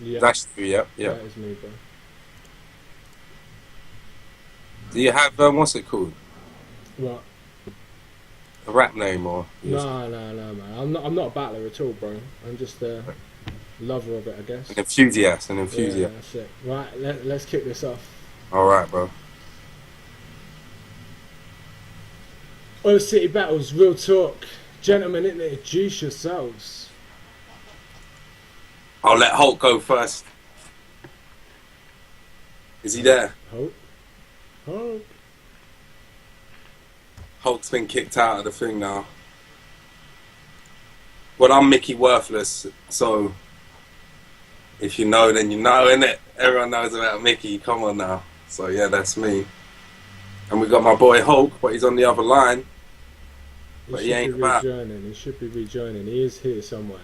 Yeah, That's you, yeah, yeah. that is me, bro. Do you have what's it called? Right. A rap name or you just No, no, no, man. I'm not a battler at all, bro. I'm just a lover of it, I an guess. enthusiast, an Yeah, enthusiast. that's it. Right, let's kick this off. All right, bro. Oh, City Battles, real talk. Gentlemen, introduce yourselves. I'll let Hulk go first. Is he Hope, there? hope, hope. Hulk's been kicked out of the thing now. Well, I'm Mickey Worthless, so if you know, then you know, innit? Everyone knows about Mickey. Come on now. So yeah, that's me. And we got my boy Hulk, but he's on the other line. He But he should be ain't about. rejoining. He should be rejoining. He is here somewhere.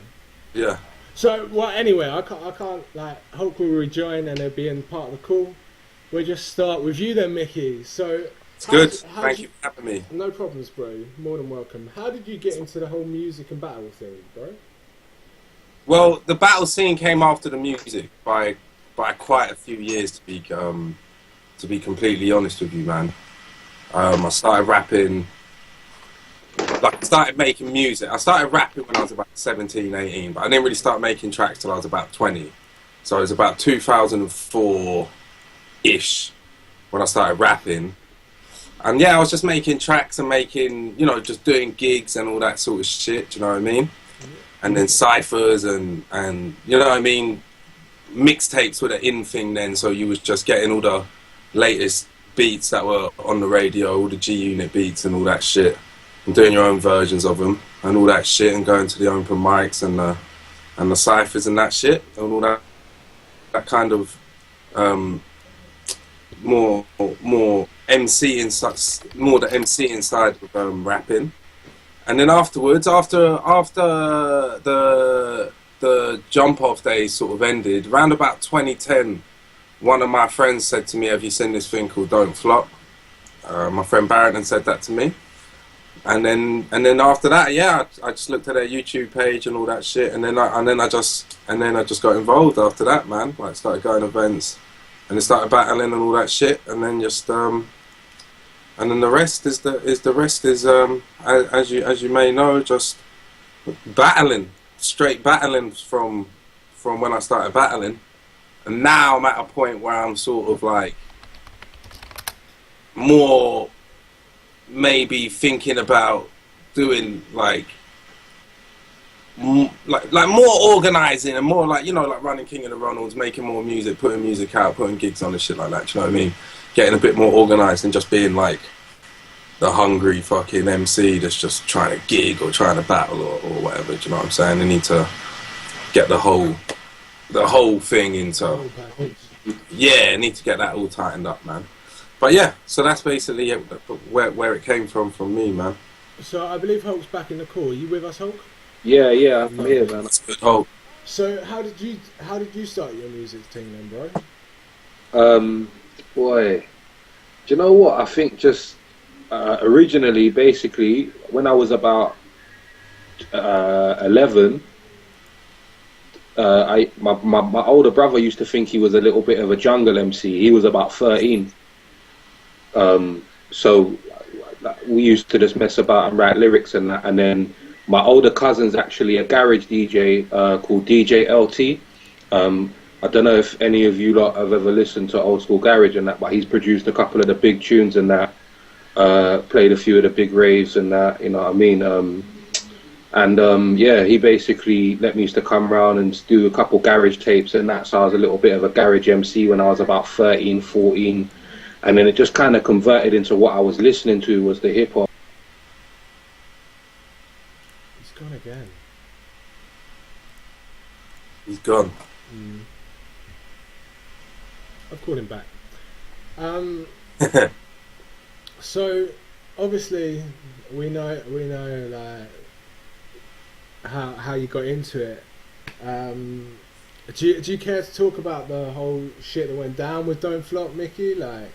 Yeah, So, well, anyway, I can't, like, Hulk will rejoin and they'll be in part of the call. We'll just start with you then, Mickey. So, it's good. Thank you, you for having me. no problems, bro. More than welcome. How did you get into the whole music and battle thing, bro? Well, the battle scene came after the music by quite a few years to be completely honest with you, man. I started rapping, like I started making music. I started rapping when I was about 17, 18, but I didn't really start making tracks till I was about 20. So it was about 2004-ish when I started rapping. And yeah, I was just making tracks and making, just doing gigs and all that sort of shit, do you know what I mean? And then ciphers and you know what I mean, mixtapes were the in thing then, so you was just getting all the latest beats that were on the radio, all the G Unit beats and all that shit, and doing your own versions of them and all that shit, and going to the open mics and the ciphers and that shit and all that kind of more MC inside, more the MC inside of rapping. And then afterwards, after the jump off days sort of ended, around about 2010, one of my friends said to me, "Have you seen this thing called Don't Flop?" My friend Barrington said that to me, and then after that, yeah, I just looked at their YouTube page and all that shit, and then I just got involved after that, man. Like started going to events, and then started battling and all that shit, and then just and then the rest is as you may know, just battling, straight battling from when I started battling, and now I'm at a point where I'm sort of like more maybe thinking about doing like more organizing and more like like running King of the Ronalds, making more music, putting music out, putting gigs on and shit like that. Do you know what I mean? Getting a bit more organized and just being like the hungry fucking MC that's just trying to gig or trying to battle or whatever. Do you know what I'm saying? I need to get the whole thing into, Whole package. yeah. I need to get that all tightened up, man. But yeah, so that's basically it, where it came from me, man. So, I believe Hulk's back in the call. Are you with us, Hulk? Yeah, yeah, I'm here, Lovely. man. That's good. Oh, So, how did you start your music thing then, bro? Boy, do you know what? I think just originally, basically, when I was about 11, my older brother used to think he was a little bit of a jungle MC. He was about 13. So we used to just mess about and write lyrics and that. And then my older cousin's actually a garage DJ called DJ LT. I don't know if any of you lot have ever listened to old school garage and that, but he's produced a couple of the big tunes and that. Played a few of the big raves and that, you know what I mean? Yeah, he basically let me used to come round and do a couple garage tapes and that, so I was a little bit of a garage MC when I was about 13, 14. And then it just kind of converted into what I was listening to was the hip hop. He's gone again. he's gone. Mm. I've called him back. Um, so obviously we know like how you got into it. Do you care to talk about the whole shit that went down with Don't Flop, Mickey? Like,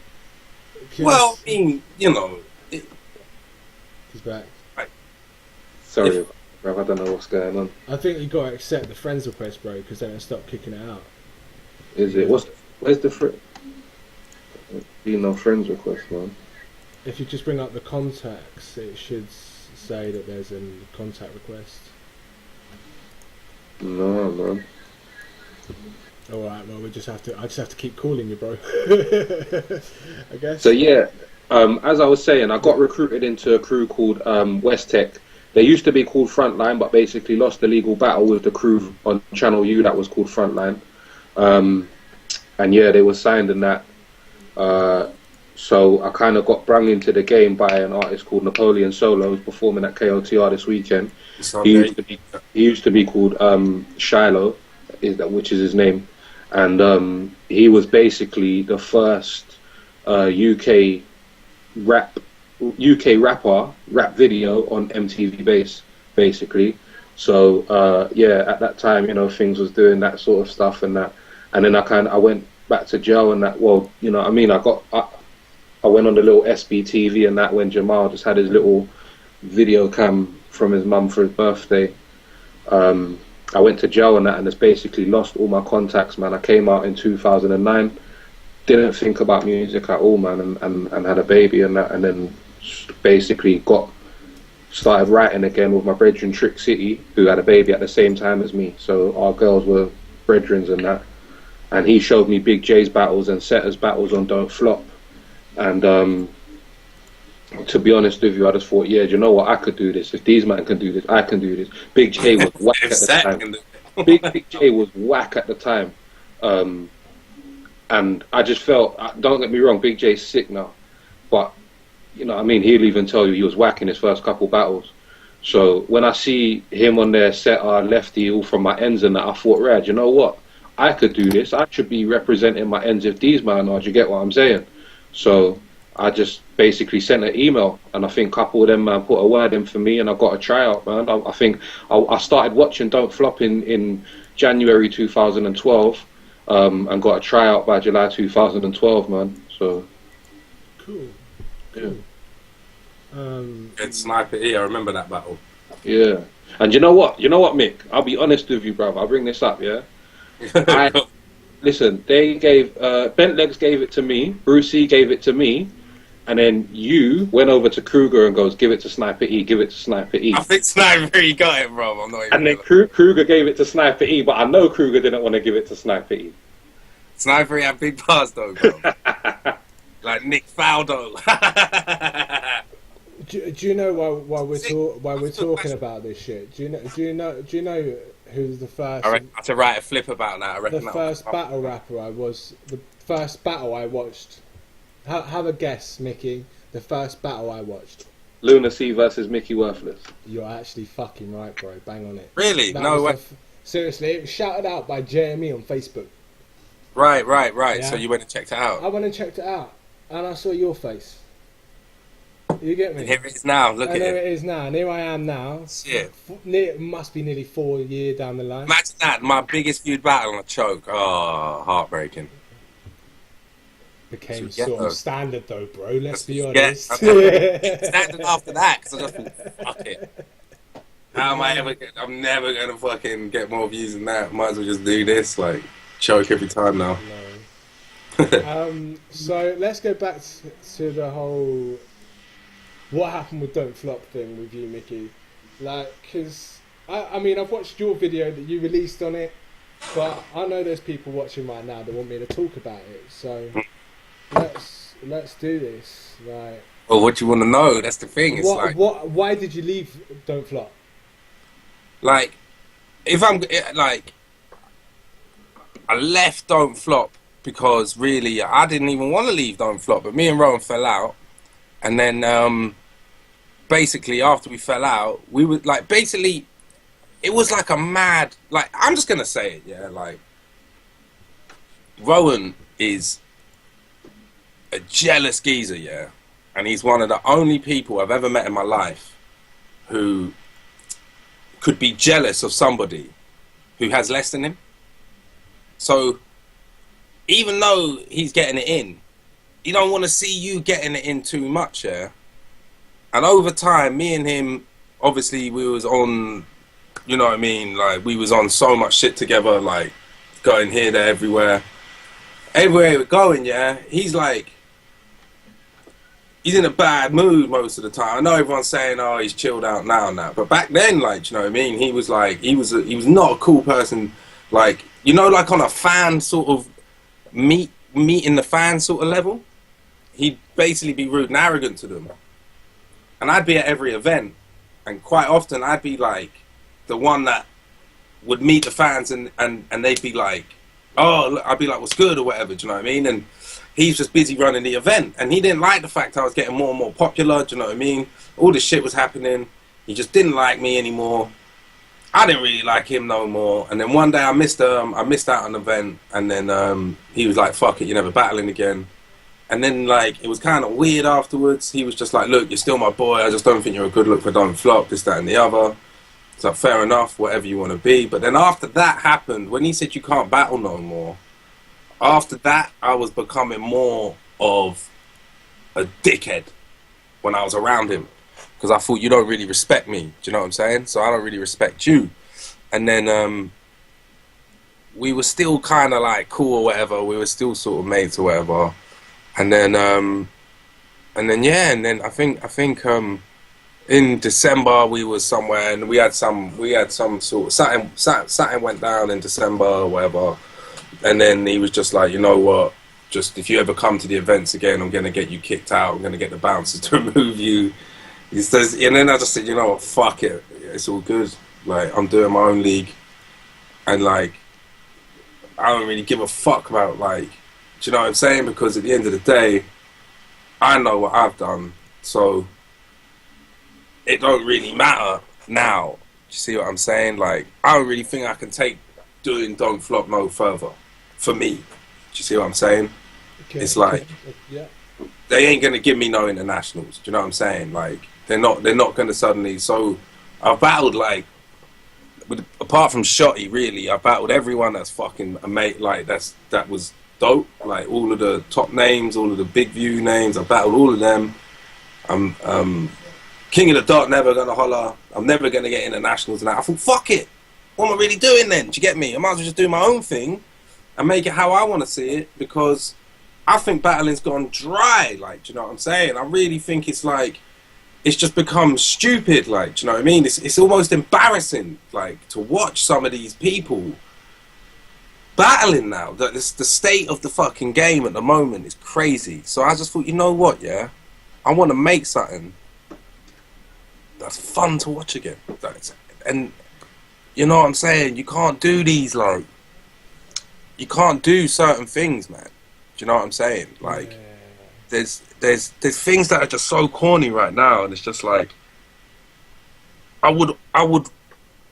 Well, I mean, he's back. Sorry, if bro, I don't know what's going on. I think you got to accept the friends request, bro, because then it'll stop kicking it out. Is it? Where's the no friends request, man? If you just bring up the contacts, it should say that there's a contact request. No, man. All right, well, I just have to keep calling you, bro. I guess. So yeah, as I was saying, I got recruited into a crew called West Tech. They used to be called Frontline, but basically lost the legal battle with the crew on Channel U that was called Frontline. And yeah, they were signed in that. So I kind of got brung into the game by an artist called Napoleon Solo, who's performing at KOTR this weekend. He used to be called Shiloh, which is his name, and he was basically the first UK rap video on MTV Base, basically. So yeah, at that time, you know, things was doing that sort of stuff and that, and then I went back to jail and that. Well, you know what I mean, I went on the little SBTV and that when Jamal just had his little video cam from his mum for his birthday. I went to jail and that, and it's basically lost all my contacts, man. I came out in 2009, didn't think about music at all, man, and had a baby and that, and then basically started writing again with my brethren Trick City, who had a baby at the same time as me. So our girls were brethrens and that, and he showed me Big J's battles and Setter's battles on Don't Flop. And to be honest with you, I just thought, yeah, do you know what? I could do this. If these men can do this, I can do this. Big J was whack at the time. Big J was whack at the time. And I just felt, don't get me wrong, Big J's sick now. But, you know what I mean? He'll even tell you he was whack in his first couple battles. So when I see him on there, Setter, Lefty, all from my ends and that, I thought, Rad, you know what? I could do this. I should be representing my ends if these men are. Do you get what I'm saying? So I just basically sent an email, and I think a couple of them put a word in for me, and I got a tryout, man. I think I started watching Don't Flop in January 2012, and got a tryout by July 2012, man. So cool. Yeah. It's Sniper E. I remember that battle. Yeah, and you know what, Mick? I'll be honest with you, brother. I'll bring this up, yeah. Listen, they gave Bent Legs gave it to me, Brucey gave it to me, and then you went over to Kruger and goes, give it to Sniper E, give it to Sniper E. I think Sniper E got it, bro. I'm not even. And then Kruger gave it to Sniper E, but I know Kruger didn't want to give it to Sniper E. Sniper E had big bars though, bro. Like Nick Faldo. Do you know why we're talking about this shit? Do you know who's the first? I reckon I had to write a flip about that. I reckon the first battle rapper the first battle I watched. Have a guess, Mickey. The first battle I watched. Lunacy versus Mickey Worthless. You're actually fucking right, bro. Bang on it. Really? No way. Seriously, it was shouted out by JME on Facebook. Right. Yeah. So you went and checked it out. I went and checked it out, and I saw your face. You get me? And here it is now. Look at it. There it is now, and here I am now. Yeah. It must be nearly 4 years down the line. Imagine that, my biggest feud battle on a choke. Oh, heartbreaking. Became So, yeah, sort of though. standard though, bro. Let's be Yeah, honest. standard after that, because I just thought, fuck it. How am I ever? I'm never gonna fucking get more views than that. Might as well just do this, like choke every time now. No. So let's go back to the whole what happened with Don't Flop thing with you, Mickey. Like, because I mean, I've watched your video that you released on it, but I know there's people watching right now that want me to talk about it. So let's do this. Like, Well, what do you want to know? That's the thing. It's why did you leave Don't Flop? Like, if I'm like, I left Don't Flop because really I didn't even want to leave Don't Flop, but me and Rowan fell out, and then basically after we fell out, we were like, basically it was like a mad, like, I'm just gonna say it, yeah, like, Rowan is a jealous geezer, yeah, and he's one of the only people I've ever met in my life who could be jealous of somebody who has less than him. So even though he's getting it in, he don't want to see you getting it in too much, yeah. And over time, me and him, obviously we was on, you know what I mean, like we was on so much shit together, like going here, there, everywhere. everywhere we're going, yeah, he's like, he's in a bad mood most of the time. I know everyone's saying, oh, he's chilled out now and that, but back then, like, do you know what I mean? He was like, he was not a cool person, like, you know, like on a fan sort of meeting the fan sort of level. He'd basically be rude and arrogant to them, and I'd be at every event, and quite often I'd be like the one that would meet the fans, and they'd be like, oh, I'd be like, what's good or whatever, do you know what I mean? And he's just busy running the event, and he didn't like the fact I was getting more and more popular, do you know what I mean? All this shit was happening. He just didn't like me anymore. I didn't really like him no more. And then one day I missed out on an event, and then he was like, fuck it, you're never battling again. And then, like, it was kind of weird afterwards. He was just like, look, you're still my boy, I just don't think you're a good look for Don't Flop, this, that, and the other. So fair enough, whatever you want to be. But then after that happened, when he said you can't battle no more, after that, I was becoming more of a dickhead when I was around him. Because I thought, you don't really respect me. Do you know what I'm saying? So I don't really respect you. And then we were still kind of like cool or whatever. We were still sort of mates or whatever. And then I think in December we was somewhere, and we had some sort of something went down in December or whatever. And then he was just like, you know what, just if you ever come to the events again, I'm gonna get you kicked out. I'm gonna get the bouncers to remove you. He says, and then I just said, you know what, fuck it, it's all good. Like, I'm doing my own league, and like, I don't really give a fuck about, like, do you know what I'm saying? Because at the end of the day, I know what I've done, so it don't really matter now. Do you see what I'm saying? Like, I don't really think I can take doing Don't Flop no further. For me. Do you see what I'm saying? Okay, it's like, yeah, they ain't gonna give me no internationals. Do you know what I'm saying? Like, they're not gonna suddenly. So I've battled, like, apart from Shotty, really, I battled everyone that's fucking amazing. Like, that was dope. Like, all of the top names, all of the big view names, I battled all of them. King of the Dot, never gonna holler. I'm never gonna get internationals and that. I thought, fuck it. What am I really doing then? Do you get me? I might as well just do my own thing and make it how I want to see it, because I think battling's gone dry. Like, do you know what I'm saying? I really think it's like, it's just become stupid. Like, do you know what I mean? It's almost embarrassing, like, to watch some of these people battling now. The state of the fucking game at the moment is crazy. So I just thought, you know what, yeah? I want to make something that's fun to watch again. And you know what I'm saying? You can't do these, like, you can't do certain things, man. Do you know what I'm saying? Like, yeah. There's things that are just so corny right now, and it's just like, I would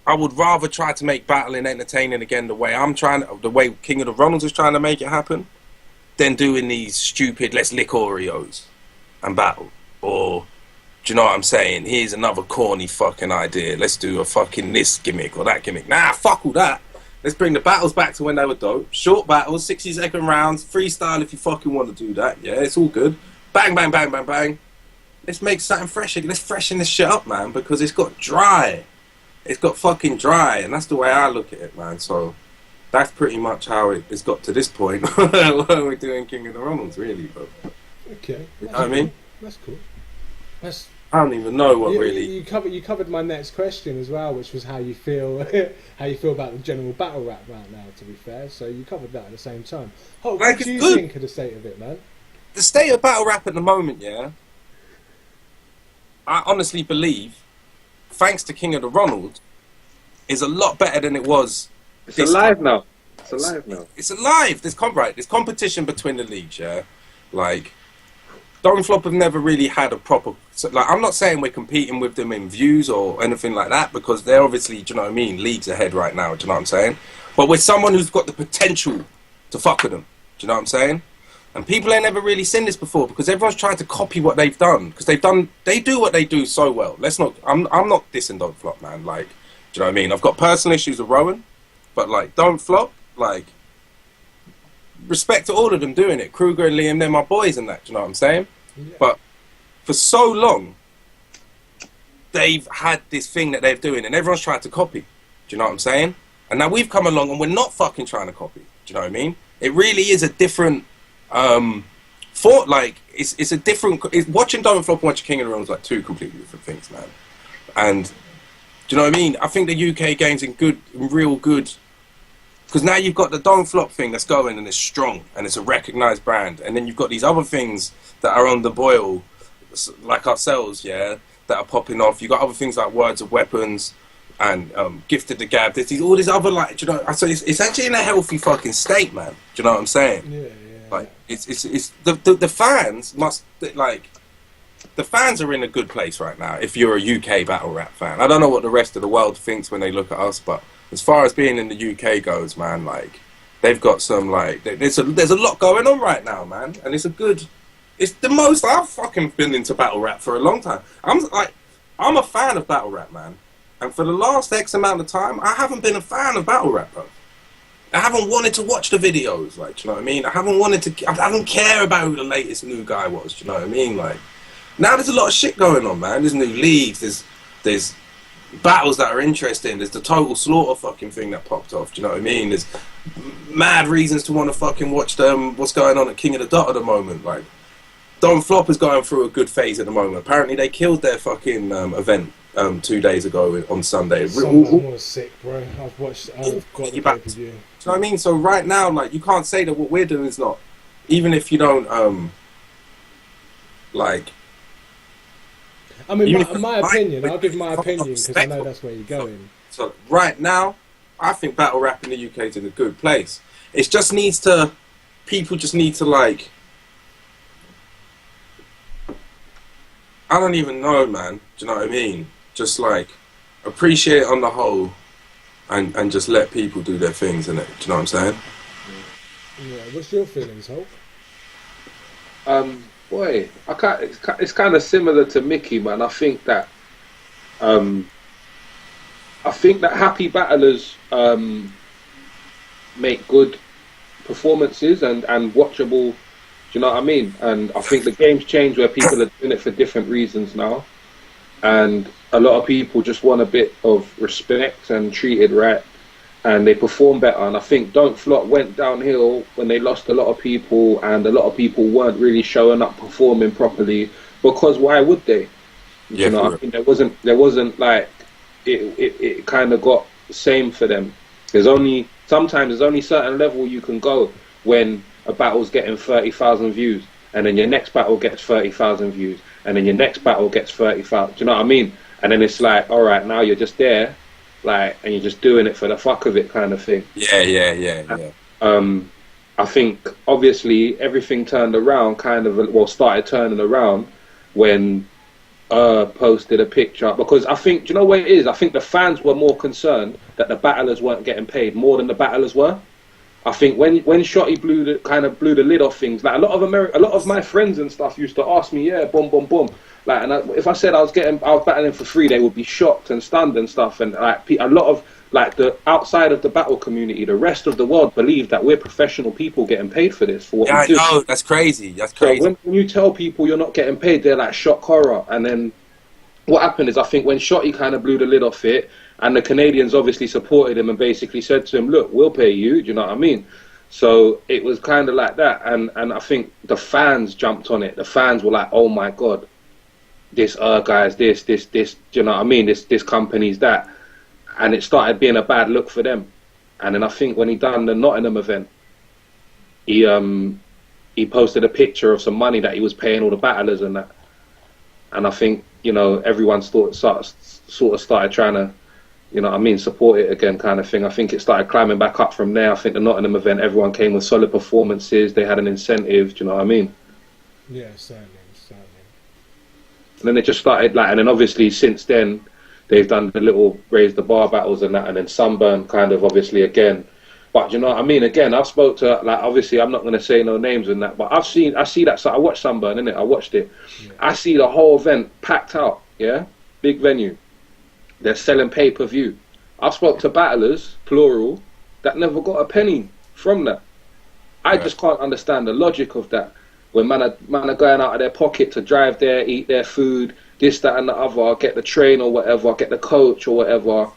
rather try to make battling entertaining again the way the way King of the Ronalds is trying to make it happen, than doing these stupid, let's lick Oreos and battle. Or, do you know what I'm saying? Here's another corny fucking idea. Let's do a fucking this gimmick or that gimmick. Nah, fuck all that. Let's bring the battles back to when they were dope. Short battles, 60-second rounds, freestyle if you fucking want to do that. Yeah, it's all good. Bang, bang, bang, bang, bang. Let's make something fresh. Let's freshen this shit up, man, because it's got dry. It's got fucking dry, and that's the way I look at it, man. So that's pretty much how it's got to this point when we're doing King of the Ronalds, really. But, okay. You know what I mean? That's cool. I don't even know what really. You covered my next question as well, which was how you feel about the general battle rap right now. To be fair, so you covered that at the same time. Oh, what do you think of the state of it, man? The state of battle rap at the moment, yeah. I honestly believe, thanks to King of the Ronalds, is a lot better than it was. It's alive now. It's alive now. It's alive. There's competition between the leagues, yeah. Like, Don't Flop have never really had a proper... So, like, I'm not saying we're competing with them in views or anything like that, because they're obviously, do you know what I mean, leagues ahead right now, do you know what I'm saying? But with someone who's got the potential to fuck with them, do you know what I'm saying? And people ain't never really seen this before, because everyone's trying to copy what they've done, because they do what they do so well. I'm not dissing Don't Flop, man. Like, do you know what I mean? I've got personal issues with Rowan, but like, Don't Flop, like, respect to all of them doing it. Kruger and Liam, they're my boys and that, do you know what I'm saying? Yeah. But for so long, they've had this thing that they're doing, and everyone's tried to copy. Do you know what I'm saying? And now we've come along, and we're not fucking trying to copy. Do you know what I mean? It really is a different it's a different. Watching Don't Flop and watching King of the Realm is like two completely different things, man. And do you know what I mean? I think the UK game's in real good. Because now you've got the Don't Flop thing that's going and it's strong and it's a recognised brand. And then you've got these other things that are on the boil, like ourselves, yeah, that are popping off. You've got other things like Words of Weapons and Gifted the Gab. There's all these other, like, do you know, so it's actually in a healthy fucking state, man. Do you know what I'm saying? Yeah. Like, it's the fans must, like, the fans are in a good place right now if you're a UK battle rap fan. I don't know what the rest of the world thinks when they look at us, but as far as being in the UK goes, man, like, they've got some, like, there's a lot going on right now, man, and it's the most I've fucking been into battle rap for a long time. I'm a fan of battle rap, man, and for the last X amount of time, I haven't been a fan of battle rap, bro. I haven't wanted to watch the videos, like, do you know what I mean? I don't care about who the latest new guy was, do you know what I mean? Like, now there's a lot of shit going on, man. There's new leagues, there's battles that are interesting. There's the Total Slaughter fucking thing that popped off. Do you know what I mean? There's mad reasons to want to fucking watch what's going on at King of the Dot at the moment. Like, Don't Flop is going through a good phase at the moment. Apparently they killed their fucking event 2 days ago on Sunday. Sunday was sick, bro. I've got the pay-per-view. Do you know what I mean? So right now, like, you can't say that what we're doing is not, even if you don't like. I mean, my opinion, I'll give my opinion because I know that's where you're going. So right now, I think battle rap in the UK is in a good place. It just needs to, people just need to, like, I don't even know, man. Do you know what I mean? Just, like, appreciate it on the whole and just let people do their things, innit? Do you know what I'm saying? Yeah, what's your feelings, Hope? Boy, it's kind of similar to Micky, man. I think that happy battlers make good performances and watchable. Do you know what I mean? And I think the game's changed where people are doing it for different reasons now, and a lot of people just want a bit of respect and treated right, and they perform better. And I think Don't Flop went downhill when they lost a lot of people, and a lot of people weren't really showing up performing properly, because why would they? Yeah, you know, I think there wasn't like it kind of got the same for them. Sometimes there's only certain level you can go when a battle's getting 30,000 views, and then your next battle gets 30,000 views, and then your next battle gets 30,000. Do you know what I mean? And then it's like, all right, now you're just there, like, and you're just doing it for the fuck of it, kind of thing. Yeah. I think obviously everything turned around, started turning around when posted a picture, because I think, do you know what it is? I think the fans were more concerned that the battlers weren't getting paid more than the battlers were. I think when Shotty blew the lid off things, like a lot of my friends and stuff used to ask me, yeah, boom, like, and if I said I was battling for free, they would be shocked and stunned and stuff. And like a lot of, like, the outside of the battle community, the rest of the world believe that we're professional people getting paid for this, for what we do. I know, that's crazy. So when you tell people you're not getting paid, they're like shock horror. And then what happened is, I think when Shotty kind of blew the lid off it, and the Canadians obviously supported him and basically said to him, look, we'll pay you, do you know what I mean? So it was kind of like that, and I think the fans jumped on it. The fans were like, oh my God, this guy's this, do you know what I mean? This company's that. And it started being a bad look for them. And then I think when he done the Nottingham event, he posted a picture of some money that he was paying all the battlers and that. And I think, you know, everyone sort of started trying to, you know what I mean, support it again, kind of thing. I think it started climbing back up from there. I think the Nottingham event, everyone came with solid performances. They had an incentive, do you know what I mean? Yeah, certainly. And then it just started, like, and then obviously since then, they've done the little raise the bar battles and that, and then Sunburn kind of obviously again. But you know what I mean? Again, I've spoke to, like, obviously I'm not going to say no names and that, but I see that, so I watched Sunburn, innit? I watched it. Yeah. I see the whole event packed out, yeah? Big venue. They're selling pay-per-view. I've spoke to battlers, plural, that never got a penny from that. I just can't understand the logic of that. When man are going out of their pocket to drive there, eat their food, this, that and the other, get the train or whatever, get the coach or whatever.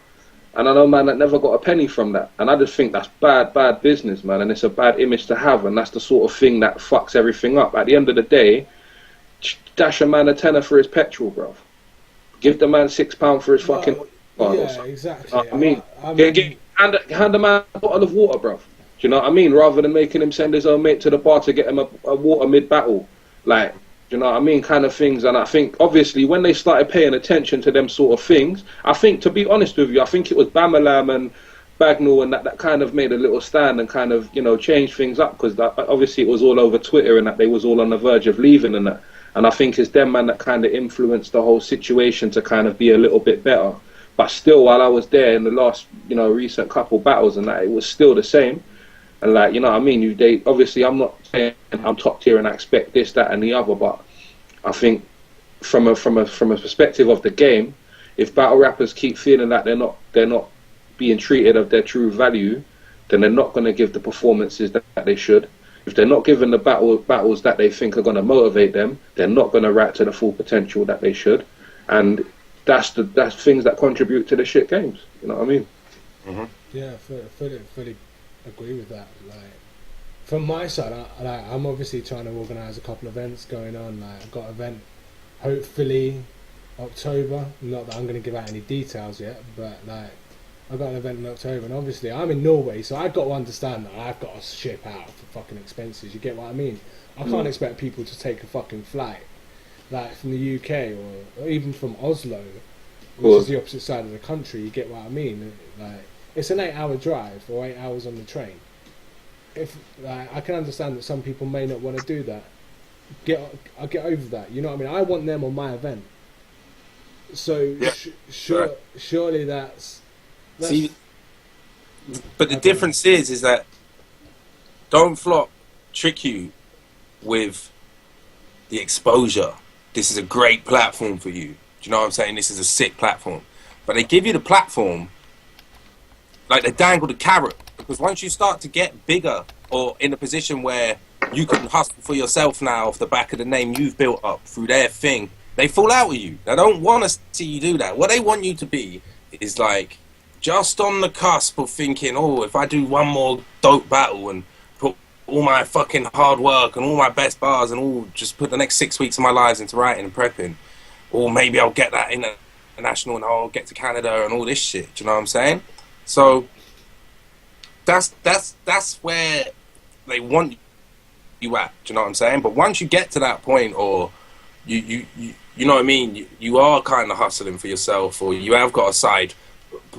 And I know, man, that never got a penny from that. And I just think that's bad business, man. And it's a bad image to have. And that's the sort of thing that fucks everything up. At the end of the day, dash a man a tenner for his petrol, bro. Give the man £6 for his fucking... Yeah, exactly. You know what I mean? Hand the man a bottle of water, bro. Do you know what I mean? Rather than making him send his own mate to the bar to get him a water mid-battle. Like... Do you know what I mean? Kind of things. And I think, obviously, when they started paying attention to them sort of things, I think, to be honest with you, I think it was Bamalam and Bagnall and that kind of made a little stand and kind of, you know, changed things up, because obviously it was all over Twitter and that they was all on the verge of leaving and that. And I think it's them, man, that kind of influenced the whole situation to kind of be a little bit better. But still, while I was there in the last, you know, recent couple battles and that, it was still the same. And like, you know what I mean? They obviously, I'm not saying I'm top tier and I expect this, that, and the other, but I think from a perspective of the game, if battle rappers keep feeling that they're not being treated of their true value, then they're not going to give the performances that they should. If they're not given the battles that they think are going to motivate them, they're not going to rap to the full potential that they should. And that's things that contribute to the shit games. You know what I mean? Mm-hmm. Yeah, fully agree with that. Like, from my side, I'm obviously trying to organise a couple of events going on. Like, I've got an event, hopefully October. Not that I'm going to give out any details yet, but like, I've got an event in October, and obviously I'm in Norway, so I've got to understand that I've got to ship out for fucking expenses. You get what I mean? I can't expect people to take a fucking flight, like from the UK or even from Oslo, which is the opposite side of the country. You get what I mean? Like, it's an 8-hour drive or 8 hours on the train. If I can understand that some people may not want to do that, I'll get over that. You know what I mean? I want them on my event, so Yeah. Surely that's See, but the difference is that Don't Flop trick you with the exposure. This is a great platform for you. Do you know what I'm saying? This is a sick platform. But they give you the platform, like they dangle the carrot. Because once you start to get bigger or in a position where you can hustle for yourself now off the back of the name you've built up through their thing, they fall out with you. They don't want to see you do that. What they want you to be is like just on the cusp of thinking, oh, if I do one more dope battle and put all my fucking hard work and all my best bars and all, just put the next 6 weeks of my lives into writing and prepping, or maybe I'll get that international and I'll get to Canada and all this shit. Do you know what I'm saying? So that's where they want you at. Do you know what I'm saying? But once you get to that point, or you know what I mean, you are kind of hustling for yourself, or you have got a side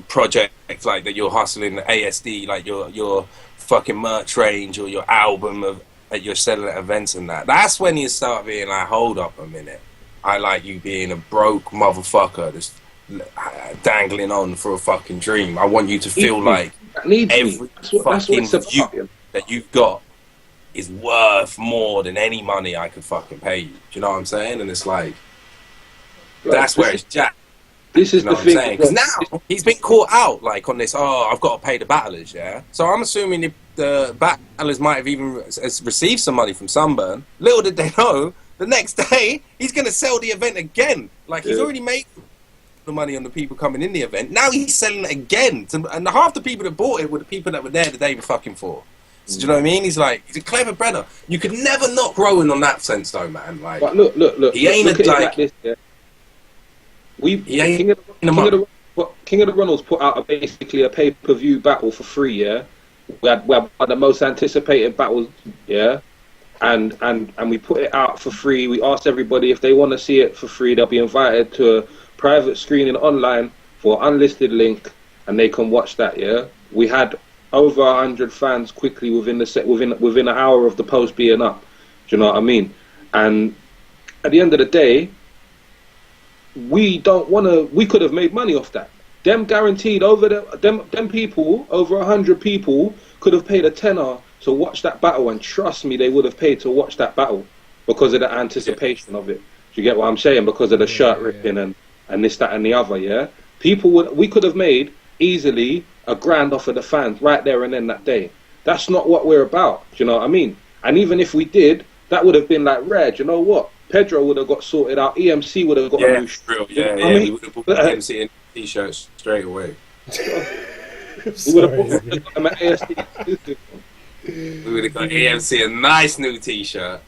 project like that you're hustling, the ASD, like your fucking merch range or your album that you're selling at events and that. That's when you start being like, hold up a minute, I like you being a broke motherfucker just dangling on for a fucking dream. I want you to feel like every fucking view that you've got is worth more than any money I could fucking pay you. Do you know what I'm saying? And it's like, that's where it's jacked. This is the thing. Because now he's been caught out like on this, oh, I've got to pay the battlers, yeah? So I'm assuming the battlers might have even received some money from Sunburn. Little did they know, the next day he's going to sell the event again. Like, he's already made the money on the people coming in the event. Now he's selling it again. And half the people that bought it were the people that were there the day fucking before. So do you know what I mean? He's a clever brother. You could never not growing on that sense though, man. Like, but look. He ain't look like this, yeah? King of the Ronalds put out basically a pay-per-view battle for free, yeah? We had the most anticipated battles, yeah? And we put it out for free. We asked everybody if they want to see it for free, they'll be invited to a private screening online for unlisted link, and they can watch that, yeah? We had over 100 fans quickly within an hour of the post being up. Do you know what I mean? And at the end of the day, we could have made money off that. Them guaranteed them people, over 100 people could have paid a tenner to watch that battle, and trust me, they would have paid to watch that battle because of the anticipation of it. Do you get what I'm saying? Because of the shirt ripping and this, that and the other, yeah? We could have made easily $1,000 off of the fans right there and then that day. That's not what we're about. Do you know what I mean? And even if we did, that would have been like, rare. Do you know what? Pedro would have got sorted out. EMC would have got a new real, he would have bought EMC and t-shirts straight away. We would have put him at AFC. We would have got AMC a nice new T-shirt.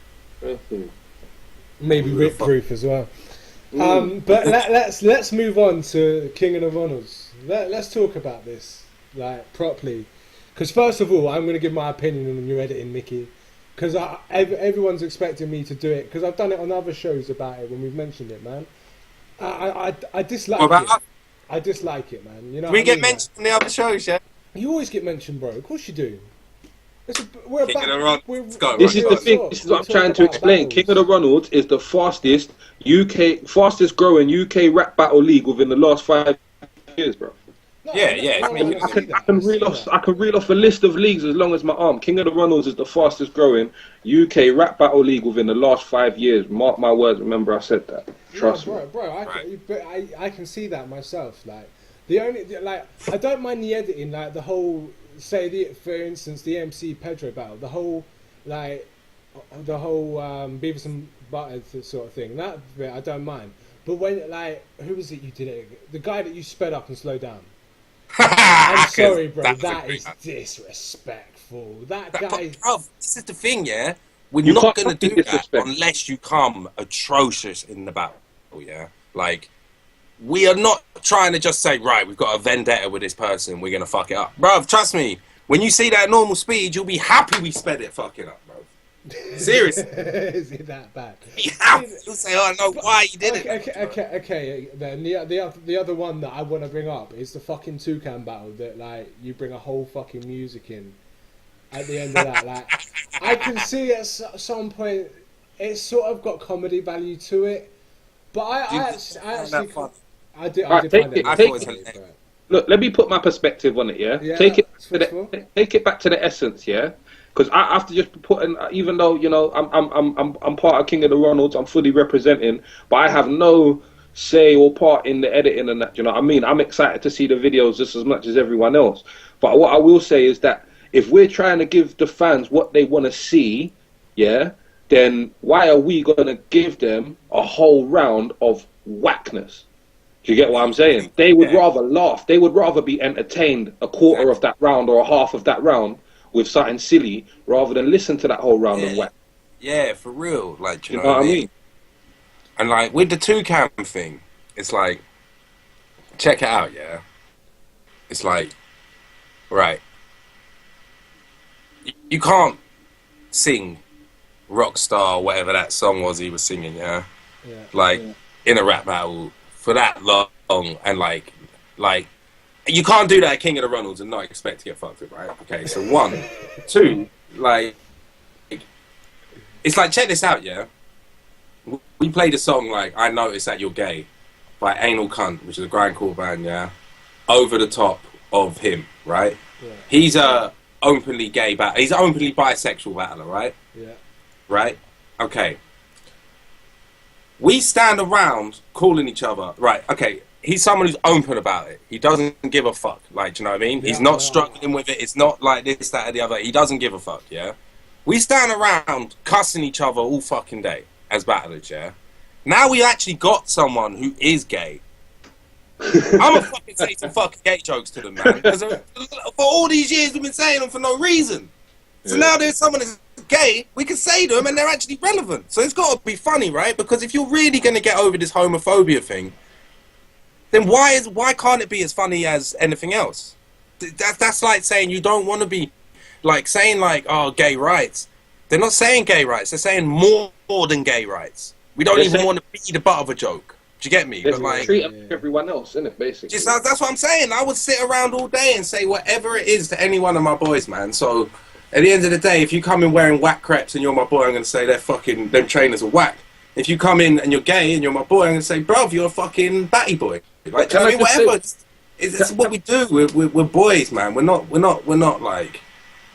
Maybe rip proof as well. But let's move on to King of the Ronalds. Let's talk about this like properly. Because first of all, I'm going to give my opinion on your editing, Mickey. Because everyone's expecting me to do it. Because I've done it on other shows about it when we've mentioned it, man. I dislike it. I dislike it, man. You know, we get mentioned in the other shows, yeah. You always get mentioned, bro. Of course you do. King of the Ronalds. Let's go. This is the thing. This is what I'm trying to explain. King of the Ronalds is the fastest growing UK rap battle league within the last 5 years, bro. No, Yeah. I can reel off a list of leagues as long as my arm. King of the Ronalds is the fastest growing UK rap battle league within the last 5 years. Mark my words. Remember, I said that. Trust me, bro. I can see that myself. Like I don't mind the editing. Like the whole, for instance, the MC Pedro battle. The whole Beavis and Butthead sort of thing. That bit I don't mind. But when who was it you did it? The guy that you sped up and slowed down. I'm sorry, bro. That is disrespectful. That guy. Bro, this is the thing, yeah. We're not gonna do that unless you come atrocious in the battle, yeah. Like, we are not trying to just say, right, we've got a vendetta with this person, we're gonna fuck it up, bro. Trust me. When you see that normal speed, you'll be happy we sped it fucking up, bro. Seriously. Is it that bad? Yeah, you'll say, oh, no, why you did it? Okay. Then the other one that I want to bring up is the fucking Toucan battle that, like, you bring a whole fucking music in at the end of that. Like, I can see at some point it's sort of got comedy value to it, but I actually find it. Look, let me put my perspective on it. Yeah, take it back to the essence. Yeah. Because I have to just put in, even though, you know, I'm part of King of the Ronalds, I'm fully representing, but I have no say or part in the editing and that, you know what I mean? I'm excited to see the videos just as much as everyone else. But what I will say is that if we're trying to give the fans what they want to see, yeah, then why are we going to give them a whole round of whackness? Do you get what I'm saying? They would rather laugh. They would rather be entertained a quarter of that round or a half of that round with something silly rather than listen to that whole round of whack. Yeah, for real. Like, you know what I mean? And like with the Toucan thing, it's like, check it out, yeah. It's like, right, you can't sing Rockstar, whatever that song was he was singing, yeah. In a rap battle for that long, and like. You can't do that at King of the Ronalds and not expect to get fucked with, right? Okay, so 1, 2, like, it's like, check this out, yeah? We played a song like I Noticed That You're Gay by Anal Cunt, which is a grindcore band, yeah? Over the top of him, right? Yeah. He's a openly gay battler. He's an openly bisexual battler, right? Yeah. Right? Okay. We stand around calling each other, right, okay, he's someone who's open about it. He doesn't give a fuck. Like, do you know what I mean? He's not struggling with it. It's not like this, that, or the other. He doesn't give a fuck, yeah? We stand around cussing each other all fucking day as battlers, yeah? Now we actually got someone who is gay. I'm gonna fucking say some fucking gay jokes to them, man. Because for all these years we've been saying them for no reason. So now there's someone that's gay, we can say them and they're actually relevant. So it's got to be funny, right? Because if you're really going to get over this homophobia thing, then why can't it be as funny as anything else? That's like saying you don't want to be, like saying like, oh, gay rights. They're not saying gay rights. They're saying more than gay rights. We don't even want to be the butt of a joke. Do you get me? But like, treat everyone else, isn't it, basically? That's what I'm saying. I would sit around all day and say whatever it is to any one of my boys, man. So at the end of the day, if you come in wearing whack creps and you're my boy, I'm going to say them trainers are whack. If you come in and you're gay and you're my boy, I'm going to say, bruv, you're a fucking batty boy. Like, I mean, whatever. It's what we do. We're boys, man. We're not like.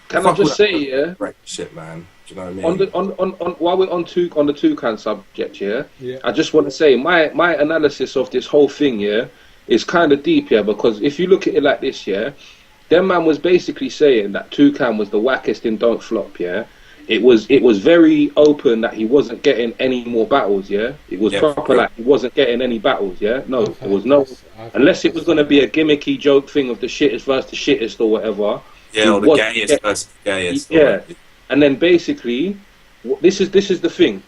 Can I just say, yeah? Shit, man. Do you know what I mean? While we're on the Toucan subject, yeah. I just want to say my analysis of this whole thing, yeah, is kind of deep, yeah. Because if you look at it like this, yeah, them man was basically saying that Toucan was the wackest in Don't Flop, yeah. it was very open that he wasn't getting any more battles. Yeah, it was proper like he wasn't getting any battles. Yeah, no, there was no, unless it was going to be a gimmicky joke thing of the shittest versus the shittest or whatever. Yeah, or the gayest versus the gayest. Yeah, and then basically, this is the thing.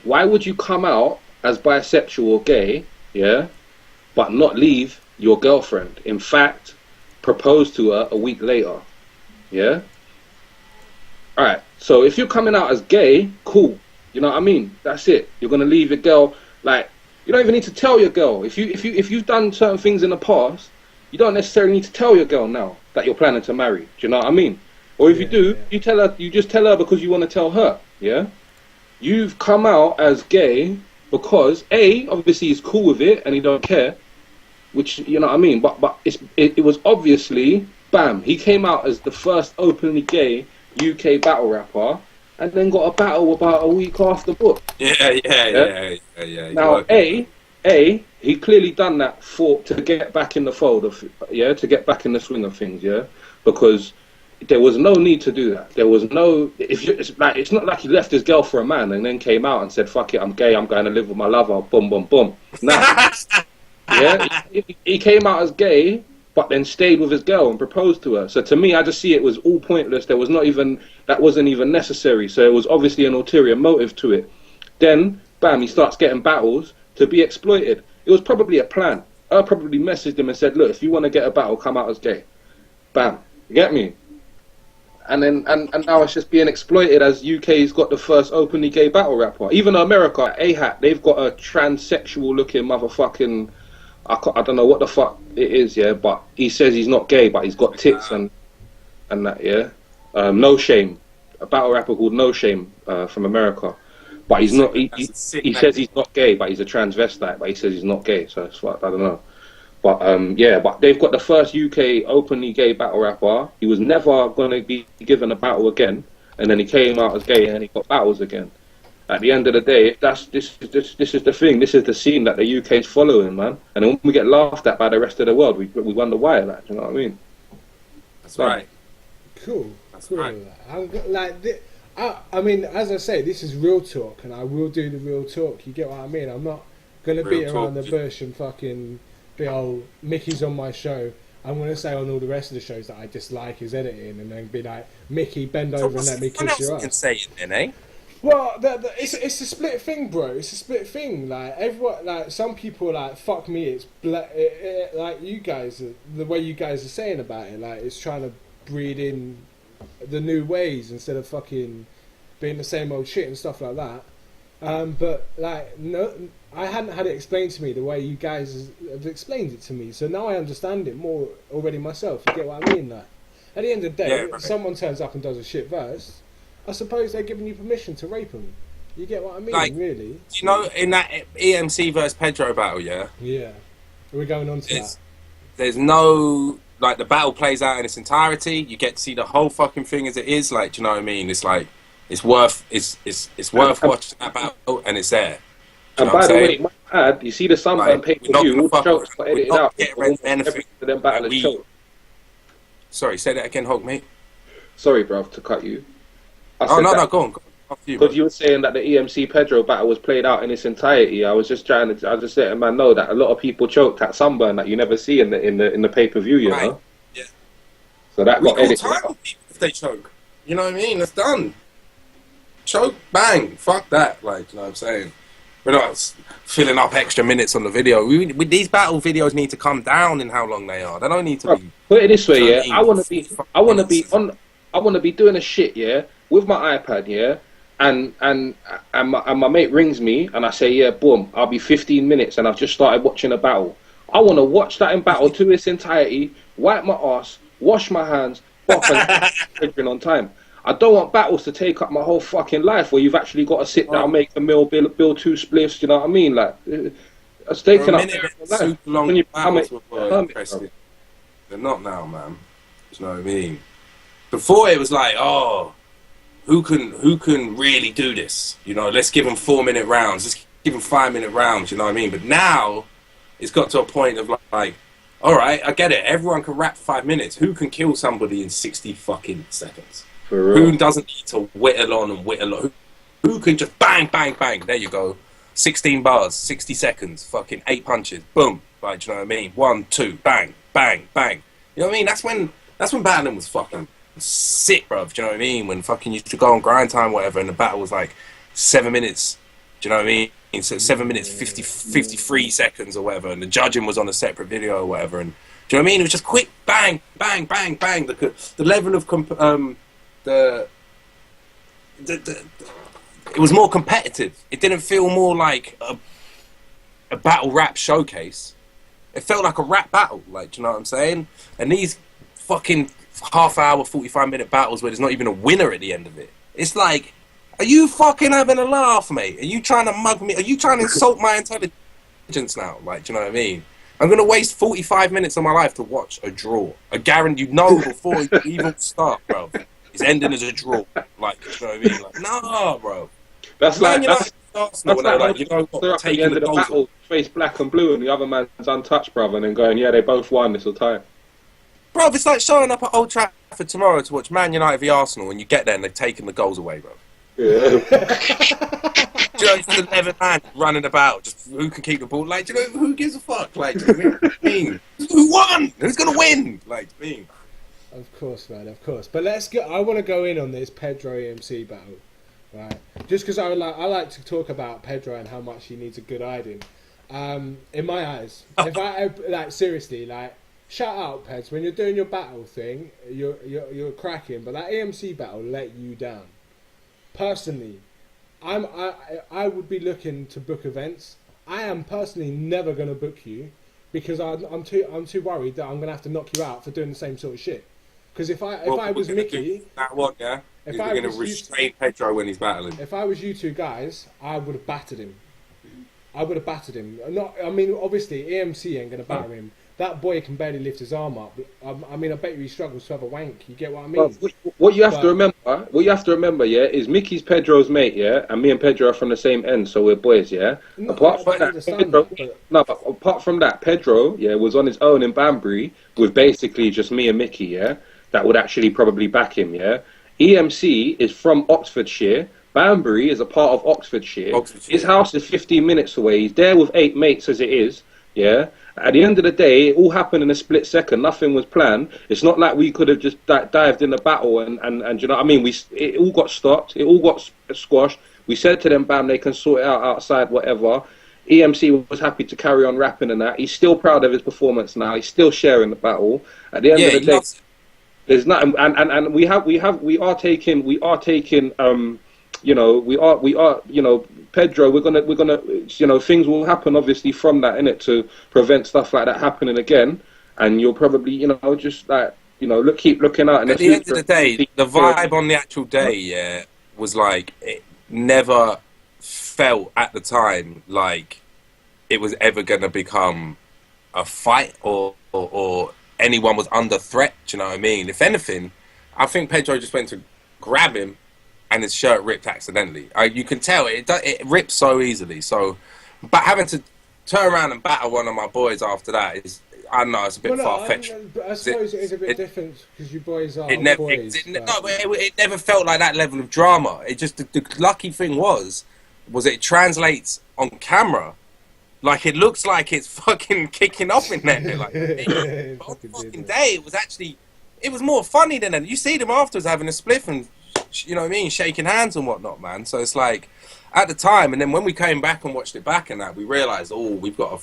Why would you come out as bisexual or gay, yeah, but not leave your girlfriend? In fact, propose to her a week later, yeah? Alright, so if you're coming out as gay, cool. You know what I mean? That's it. You're gonna leave your girl, like, you don't even need to tell your girl. If you've done certain things in the past, you don't necessarily need to tell your girl now that you're planning to marry. Do you know what I mean? Or if you do, you tell her, you just tell her because you want to tell her, yeah? You've come out as gay because A, obviously he's cool with it and he don't care, which, you know what I mean, but it was obviously, bam, he came out as the first openly gay UK battle rapper and then got a battle about a week after book. Yeah. Now, he clearly done that to get back in the fold of, to get back in the swing of things, because there was no need to do that. There was no, it's not like he left his girl for a man and then came out and said, fuck it, I'm gay, I'm going to live with my lover, boom, boom, boom. Nah. He came out as gay, but then stayed with his girl and proposed to her. So to me, I just see it was all pointless. That wasn't even necessary. So it was obviously an ulterior motive to it. Then, bam, he starts getting battles to be exploited. It was probably a plan. I probably messaged him and said, look, if you want to get a battle, come out as gay. Bam. You get me? And then and now it's just being exploited as UK's got the first openly gay battle rapper. Even America, AHAT, they've got a transsexual looking motherfucking, I don't know what the fuck it is, but he says he's not gay, but he's got tits and that, No Shame, a battle rapper called No Shame from America. But he's not, he says he's not gay, but he's a transvestite, but he says he's not gay, so it's fucked, I don't know. But but they've got the first UK openly gay battle rapper. He was never going to be given a battle again, and then he came out as gay and he got battles again. At the end of the day, this is the thing. This is the scene that the UK is following, man. And when we get laughed at by the rest of the world, we wonder why. Like, you know what I mean? That's right. Cool. That's cool. right. I mean, as I say, this is real talk, and I will do the real talk. You get what I mean? I'm not gonna beat around the bush and fucking be Mickey's on my show. I'm gonna say on all the rest of the shows that I dislike his editing, and then be like, Mickey, bend over and let me kiss you up. Can say it then, eh? Well, it's a split thing, bro. It's a split thing. Like everyone, like some people, like fuck me. It's like you guys, the way you guys are saying about it, like it's trying to breed in the new ways instead of fucking being the same old shit and stuff like that. But like no, I hadn't had it explained to me the way you guys have explained it to me. So now I understand it more already myself. You get what I mean? Like at the end of the day, if someone turns up and does a shit verse, I suppose they're giving you permission to rape them. You get what I mean, like, really? You know, in that EMC versus Pedro battle, yeah, we're going on to that. There's no, like, the battle plays out in its entirety. You get to see the whole fucking thing as it is. Like, do you know what I mean? It's like it's worth watching that battle, and it's there. And by the way, you see the Sunburn pay-per-view, all the jokes got edited out. Sorry, say that again, Hulk, mate. Sorry, bruv, to cut you. Go on. Because you were saying that the EMC Pedro battle was played out in its entirety. I was just letting man know that a lot of people choked at Sunburn that you never see in the pay-per-view, you know? Yeah. So that got edited out. If they choke. You know what I mean? It's done. Choke, bang, fuck that. Like, you know what I'm saying? We're not filling up extra minutes on the video. These battle videos need to come down in how long they are. They don't need to be. Put it this way, I want to be doing a shit, with my iPad, and my mate rings me and I say, boom, I'll be 15 minutes and I've just started watching a battle. I want to watch that in battle to its entirety, wipe my ass, wash my hands, pop and on time. I don't want battles to take up my whole fucking life where you've actually got to sit down, make a meal, build two spliffs, you know what I mean? Like, it's taking up super long battles were impressive. They're not now, man. You know what I mean? Before it was like, oh, who can really do this? You know, let's give them 4-minute rounds. Let's give them 5-minute rounds. You know what I mean? But now it's got to a point of like, all right, I get it. Everyone can rap 5 minutes. Who can kill somebody in 60 fucking seconds? For real. Who doesn't need to whittle on and whittle on? Who can just bang, bang, bang? There you go. 16 bars, 60 seconds, fucking 8 punches, boom. Like, do you know what I mean? 1, 2, bang, bang, bang. You know what I mean? That's when battling was fucking sick, bruv. Do you know what I mean? When fucking you used to go on grind time, or whatever, and the battle was like 7 minutes. Do you know what I mean? So 7 minutes, 53 seconds or whatever, and the judging was on a separate video or whatever. And do you know what I mean? It was just quick, bang, bang, bang, bang. The level of it was more competitive. It didn't feel more like a battle rap showcase. It felt like a rap battle. Like, do you know what I'm saying? And these fucking half-hour, 45-minute battles where there's not even a winner at the end of it. It's like, are you fucking having a laugh, mate? Are you trying to mug me? Are you trying to insult my intelligence now? Like, do you know what I mean? I'm going to waste 45 minutes of my life to watch a draw. I guarantee you know before you even start, bro. It's ending as a draw. Like, do you know what I mean? Like, nah, bro. That's like, that's like, you know what, taking the end of the battle, face black and blue, and the other man's untouched, brother, and then going, yeah, they both won this whole time. Bro, it's like showing up at Old Trafford tomorrow to watch Man United v Arsenal, and you get there and they've taken the goals away, bro. Yeah. Do you know, it's the 11 man running about, just who can keep the ball? Like, do you know, who gives a fuck? Like, do you know what I mean? Who won? Who's gonna win? Like, me. Of course, man, of course. But let's go. I want to go in on this Pedro EMC battle, right? Just because I like to talk about Pedro and how much he needs a good hiding. In my eyes, if I like seriously, like, shout out, Peds, when you're doing your battle thing, you're cracking. But that EMC battle let you down. Personally, I would be looking to book events. I am personally never going to book you because I'm too worried that I'm going to have to knock you out for doing the same sort of shit. Because if I was Micky, that one, yeah, if I was going to restrain Pedro when he's battling. If I was you two guys, I would have battered him. I mean, obviously EMC ain't going to batter him. That boy can barely lift his arm up. I mean, I bet you he struggles to have a wank. You get what I mean? What you have to remember, yeah, is Mickey's Pedro's mate, yeah, and me and Pedro are from the same end, so we're boys, yeah. Apart from that, Pedro, yeah, was on his own in Banbury with basically just me and Micky, yeah. That would actually probably back him, yeah. EMC is from Oxfordshire. Banbury is a part of Oxfordshire. His house is 15 minutes away. He's there with 8 mates as it is, yeah. At the end of the day, it all happened in a split second. Nothing was planned. It's not like we could have just dived in the battle and you know what I mean? It all got stopped. It all got squashed. We said to them, bam, they can sort it out outside, whatever. EMC was happy to carry on rapping and that. He's still proud of his performance now. He's still sharing the battle. At the end of the day, there's nothing. And we are taking you know, Pedro, we're gonna, you know, things will happen obviously from that, innit, to prevent stuff like that happening again. And you'll probably, you know, just like, you know, keep looking out. At the end of the day, the vibe on the actual day, yeah, was like, it never felt at the time like it was ever gonna become a fight or anyone was under threat. Do you know what I mean? If anything, I think Pedro just went to grab him, and his shirt ripped accidentally. You can tell it rips so easily. So, but having to turn around and battle one of my boys after that is, I don't know, it's a bit far-fetched. I suppose it is a bit different because you boys are boys. It never felt like that level of drama. It just the lucky thing was it translates on camera. Like, it looks like it's fucking kicking off in there. Like, but on the fucking day, it was more funny than that. You see them afterwards having a spliff and, you know what I mean, shaking hands and whatnot, man. So it's like, at the time, and then when we came back and watched it back and that, we realised, we've got a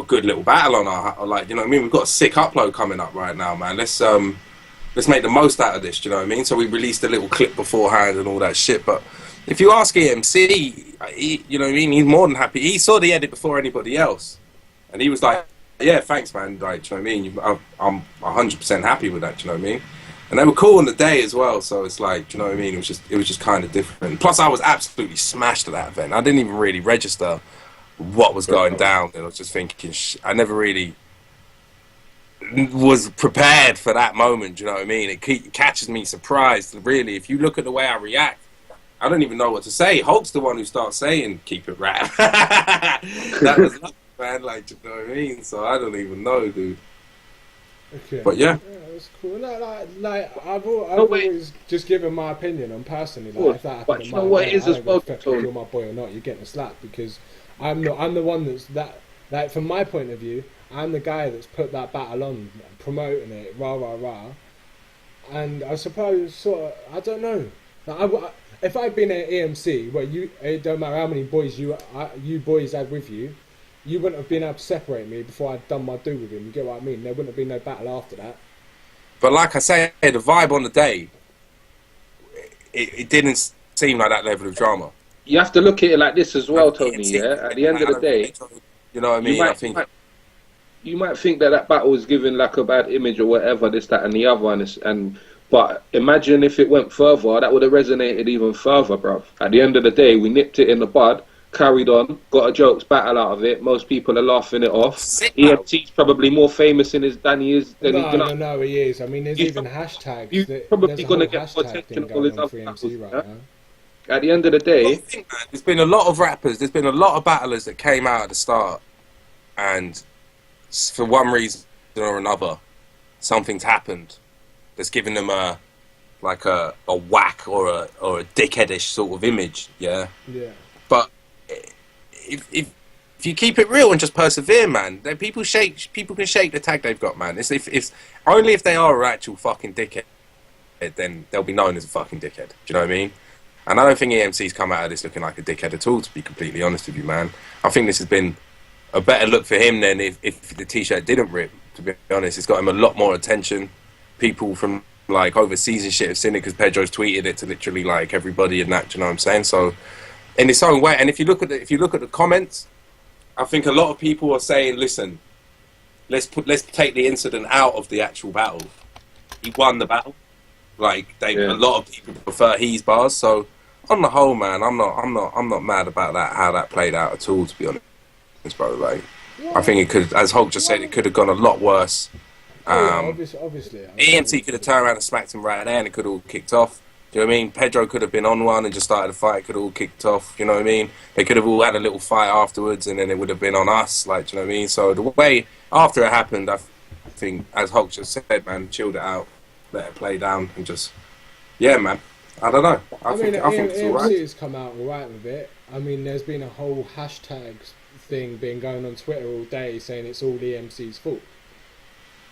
good little battle on our, like, you know what I mean, we've got a sick upload coming up right now, man. Let's make the most out of this, you know what I mean? So we released a little clip beforehand and all that shit. But if you ask EMC, you know what I mean, he's more than happy. He saw the edit before anybody else, and he was like, yeah, thanks, man. Like, you know what I mean? I'm 100% happy with that, you know what I mean? And they were cool on the day as well, so it's like, you know what I mean? It was just kind of different. Plus, I was absolutely smashed at that event. I didn't even really register what was going down. And I was just thinking, I never really was prepared for that moment. You know what I mean? It catches me surprised. Really, if you look at the way I react, I don't even know what to say. Hulk's the one who starts saying, "Keep it rap." That was lucky, man. Like, you know what I mean? So I don't even know, dude. Okay. But yeah. That's cool. I've always just given my opinion on personally. Like, if that happened, but you know what it is as well, if you're my boy or not, you're getting a slap because I'm the one that's that. Like from my point of view, I'm the guy that's put that battle on, promoting it, rah rah rah. And I suppose I don't know. Like, if I'd been at EMC, where it don't matter how many boys you boys had with you, you wouldn't have been able to separate me before I'd done my do with him. You get what I mean? There wouldn't have been no battle after that. But like I say, the vibe on the day, it didn't seem like that level of drama. You have to look at it like this as well, Tony. Yeah, at the end of the day, you know what I mean. You might think that battle was given like a bad image or whatever, this, that, and the other, but imagine if it went further, that would have resonated even further, bruv. At the end of the day, we nipped it in the bud, carried on, got a jokes battle out of it. Most people are laughing it off. EMT's probably more famous than he is. No, he is. I mean, there's even hashtags. You're probably going to get more attention on all his other battles, right now. At the end of the day, there's been a lot of rappers, there's been a lot of battlers that came out at the start, and for one reason or another, something's happened that's given them a whack or a dickheadish sort of image, yeah. Yeah. But if you keep it real and just persevere, man, then people can shake the tag they've got, man. It's only if they are an actual fucking dickhead, then they'll be known as a fucking dickhead. Do you know what I mean? And I don't think EMC's come out of this looking like a dickhead at all, to be completely honest with you, man. I think this has been a better look for him than if the T-shirt didn't rip, to be honest. It's got him a lot more attention. People from like overseas and shit have seen it because Pedro's tweeted it to literally like everybody and that, do you know what I'm saying? So in its own way, and if you look at the comments, I think a lot of people are saying, listen, let's take the incident out of the actual battle. He won the battle. Like a lot of people prefer his bars. So on the whole, man, I'm not mad about that, how that played out at all, to be honest, bro. Like, I think it could, as Hulk just said, it could have gone a lot worse. Obviously. EMT could have turned around and smacked him right there and it could have all kicked off. Do you know what I mean? Pedro could have been on one and just started a fight. It could have all kicked off. You know what I mean? They could have all had a little fight afterwards and then it would have been on us. Like, do you know what I mean? So the way after it happened, I think, as Hulk just said, man, chilled it out, let it play down and just, yeah, man. I don't know. I think it's all right. EMC has come out all right with it. I mean, there's been a whole hashtags thing been going on Twitter all day saying it's all EMC's fault.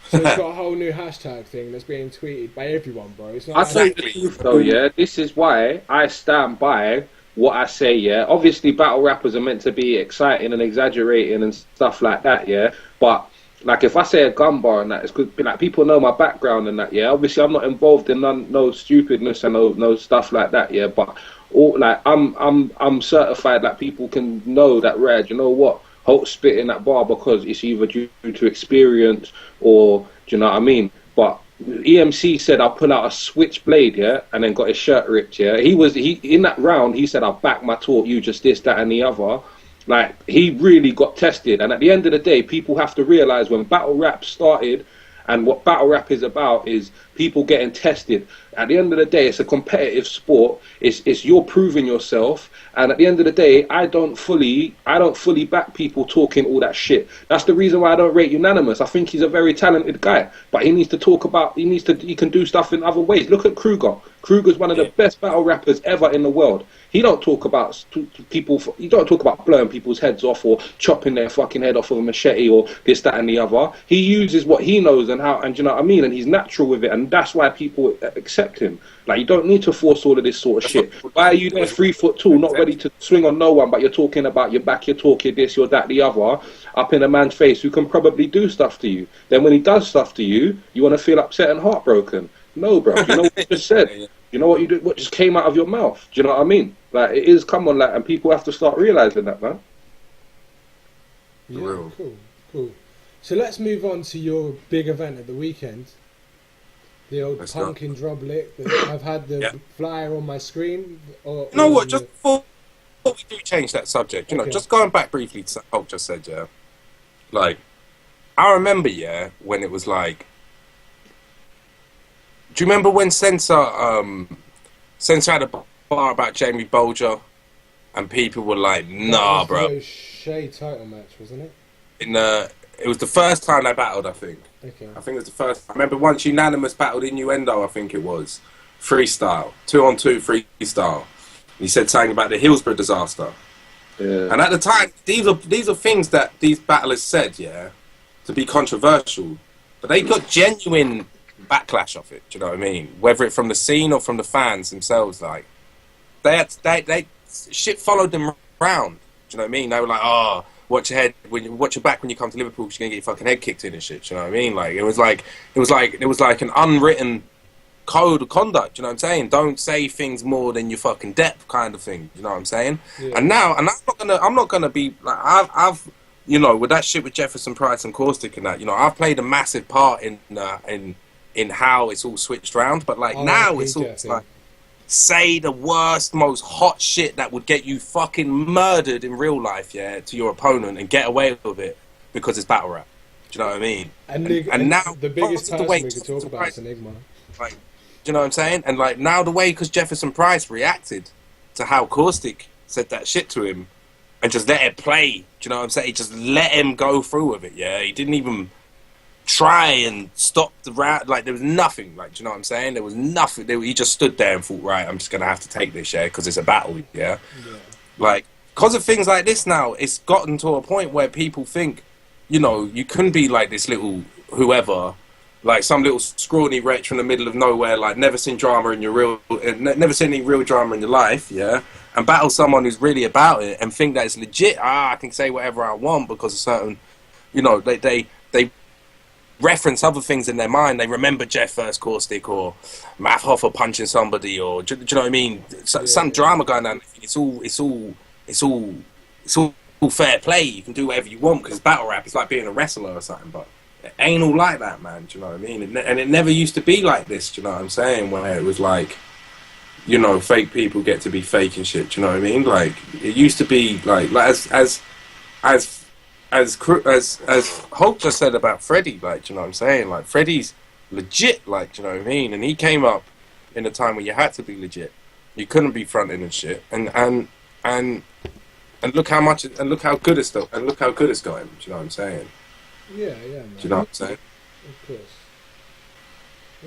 So it's got a whole new hashtag thing that's being tweeted by everyone, bro. It's not I tell you the truth, though, yeah. This is why I stand by what I say, yeah. Obviously, battle rappers are meant to be exciting and exaggerating and stuff like that, yeah. But like, if I say a gun bar and that, it's good. Like, people know my background and that, yeah. Obviously, I'm not involved in no stupidness and no stuff like that, yeah. But I'm certified that people can know that, Rad, you know what? Holt spit in that bar because it's either due to experience or, do you know what I mean? But EMC said I'll pull out a switchblade, yeah, and then got his shirt ripped, yeah. He in that round, he said I'll back my talk, you just this, that, and the other. Like, he really got tested. And at the end of the day, people have to realise when battle rap started, and what battle rap is about is people getting tested. At the end of the day, it's a competitive sport. It's you're proving yourself. And at the end of the day, I don't fully back people talking all that shit. That's the reason why I don't rate Unanimous. I think he's a very talented guy, but he needs to talk about. He can do stuff in other ways. Look at Kruger. Kruger's one of the best battle rappers ever in the world. He don't talk about people. He don't talk about blowing people's heads off or chopping their fucking head off with a machete or this, that, and the other. He uses what he knows and how, and you know what I mean. And he's natural with it, and that's why people accept him. Like, you don't need to force all of this sort of shit. Why are you there 3'2", not ready to swing on no one, but you're talking about your back, you're talking this, you're that, the other, up in a man's face who can probably do stuff to you. Then when he does stuff to you, you want to feel upset and heartbroken. No, bro. You know what you just said? You know what you do? What just came out of your mouth? Do you know what I mean? Like, it is, come on, like, and people have to start realising that, man. Yeah, cool. So let's move on to your big event at the weekend. The old pumpkin Drublic. I've had the flyer on my screen. You know what? Just before we do change that subject, you know, just going back briefly to what Hulk just said, yeah. Like, I remember, yeah, when it was like, do you remember when Sensor had a bar about Jamie Bolger, and people were like, "Nah, bro." The Shea title match, wasn't it? It was the first time they battled, I think. Okay. I think it was the first. I remember once unanimous battled Innuendo. I think it was freestyle, 2-on-2 freestyle. He said something about the Hillsborough disaster. Yeah. And at the time, these are things that these battlers said, yeah, to be controversial, but they got genuine backlash off it. Do you know what I mean? Whether it from the scene or from the fans themselves, like they shit followed them around. Do you know what I mean? They were like, oh, watch your head watch your back when you come to Liverpool, 'cause you're gonna get your fucking head kicked in and shit. Do you know what I mean? Like it was like an unwritten code of conduct. Do you know what I'm saying? Don't say things more than your fucking depth, kind of thing. You know what I'm saying? Yeah. And I'm not gonna be like I've you know, with that shit with Jefferson Price and Caustic and that, you know, I've played a massive part in how it's all switched round. But like now it's all like say the worst, most hot shit that would get you fucking murdered in real life, yeah, to your opponent and get away with it because it's battle rap. Do you know what I mean? And now the biggest person we could talk about is Enigma. Like, do you know what I'm saying? And like now the way, because Jefferson Price reacted to how Caustic said that shit to him and just let it play. Do you know what I'm saying? He just let him go through with it. Yeah, he didn't even try and stop the round. Like there was nothing. Like, do you know what I'm saying? There was nothing. He just stood there and thought, right, I'm just gonna have to take this, yeah, because it's a battle. Yeah, like because of things like this now, it's gotten to a point where people think, you know, you couldn't be like this little whoever. Like some little scrawny wretch from the middle of nowhere, like never seen drama in your never seen any real drama in your life, yeah, and battle someone who's really about it and think that it's legit. I can say whatever I want because of certain, you know, they reference other things in their mind. They remember Jeff first Caustic or Matt Hoffer punching somebody, or do you know what I mean? Some drama going on. It's all fair play. You can do whatever you want because battle rap is like being a wrestler or something, but it ain't all like that, man. Do you know what I mean? And it never used to be like this. Do you know what I'm saying? Where it was like, you know, fake people get to be fake and shit. Do you know what I mean? Like it used to be like as Hope just said about Freddie. Like, do you know what I'm saying? Like Freddie's legit. Like, do you know what I mean? And he came up in a time when you had to be legit. You couldn't be fronting and shit. And look how much and look how good it's going. Do you know what I'm saying? Yeah, man. Do you know what I'm saying? Of course.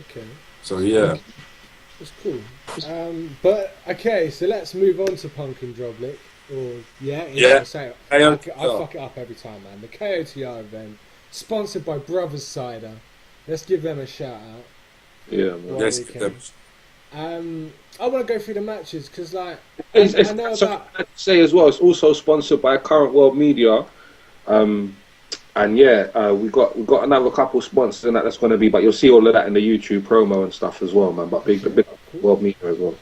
Okay. So yeah. That's cool. But okay, so let's move on to Punk and Drublic. Or I fuck it up every time, man. The KOTR event, sponsored by Brothers Cider. Let's give them a shout out. Yeah, man. Let's give them. I want to go through the matches because, like, I know about. I'd say as well, it's also sponsored by Current World Media. And yeah, we got another couple sponsors and that's going to be, but you'll see all of that in the YouTube promo and stuff as well, man. But big World Media as well.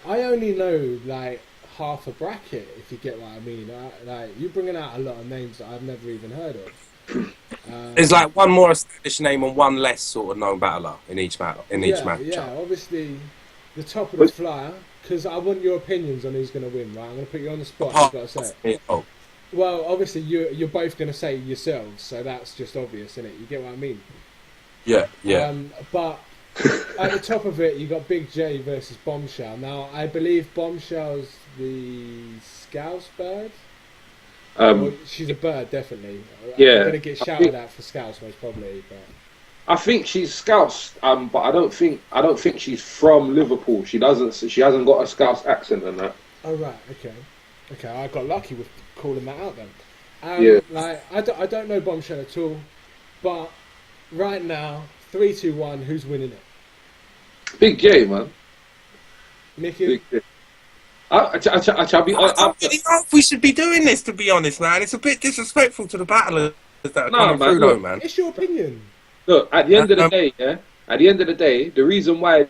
I only know like half a bracket, if you get what I mean. Like you're bringing out a lot of names that I've never even heard of. There's like one more established name and one less sort of known battler in each match. Yeah, obviously the top of the flyer, because I want your opinions on who's going to win. Right, I'm going to put you on the spot. You've got to say it. Well, obviously you're both going to say yourselves, so that's just obvious, isn't it? You get what I mean? Yeah. But at the top of it, you got Big J versus Bombshell. Now, I believe Bombshell's the Scouse bird. Well, she's a bird, definitely. Yeah. I'm going to get shouted at for Scouse most probably, but. I think she's Scouse, but I don't think she's from Liverpool. She hasn't got a Scouse accent and that. Oh right, okay. I got lucky with calling that out then. Like I don't know Bombshell at all, but right now 3, 2, 1, who's winning it? Big J, man. Micky. Big J. I don't really know if we should be doing this, to be honest, man. It's a bit disrespectful to the battlers that are coming through, though, man. It's your opinion. Look, at the end of the day, yeah. At the end of the day, the reason why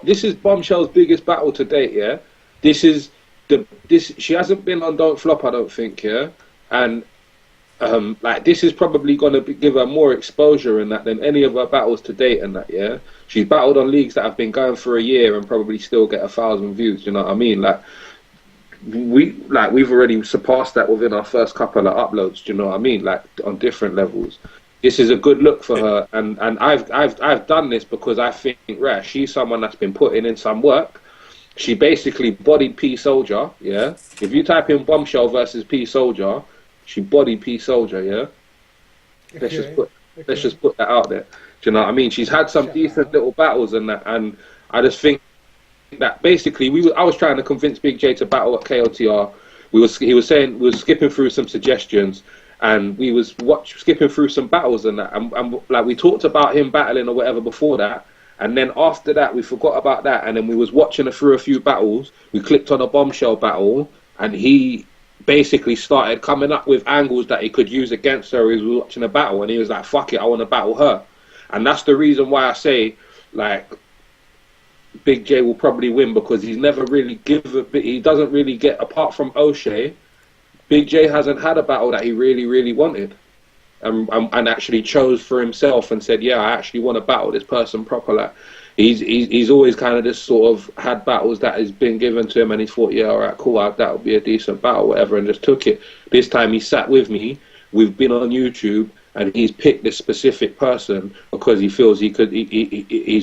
this is Bombshell's biggest battle to date, yeah. She hasn't been on Don't Flop, I don't think, yeah. And like this is probably gonna give her more exposure in that than any of her battles to date, and that, yeah. She's battled on leagues that have been going for a year and probably still get 1,000 views. You know what I mean? Like we've already surpassed that within our first couple of uploads. Do you know what I mean? Like on different levels. This is a good look for her, and I've done this because I think she's someone that's been putting in some work. She basically bodied P Soldier, yeah. If you type in Bombshell versus P Soldier, she bodied P Soldier, yeah. Okay. Let's just put that out there. Do you know what I mean? She's had some decent little battles and that, and I just think that basically I was trying to convince Big J to battle at KOTR. He was saying we were skipping through some suggestions, and we was skipping through some battles and that, and like we talked about him battling or whatever before that, and then after that we forgot about that, and then we was watching through a few battles. We clicked on a Bombshell battle, and he basically started coming up with angles that he could use against her. He was watching a battle, and he was like, "Fuck it, I want to battle her," and that's the reason why I say like Big J will probably win, because he's never really he doesn't really get, apart from O'Shea, Big J hasn't had a battle that he really wanted, and actually chose for himself and said, yeah, I actually want to battle this person proper. Like he's always kind of just sort of had battles that has been given to him, and he thought, yeah, all right, cool, that would be a decent battle, whatever, and just took it. This time he sat with me, we've been on YouTube, and he's picked this specific person because he feels he's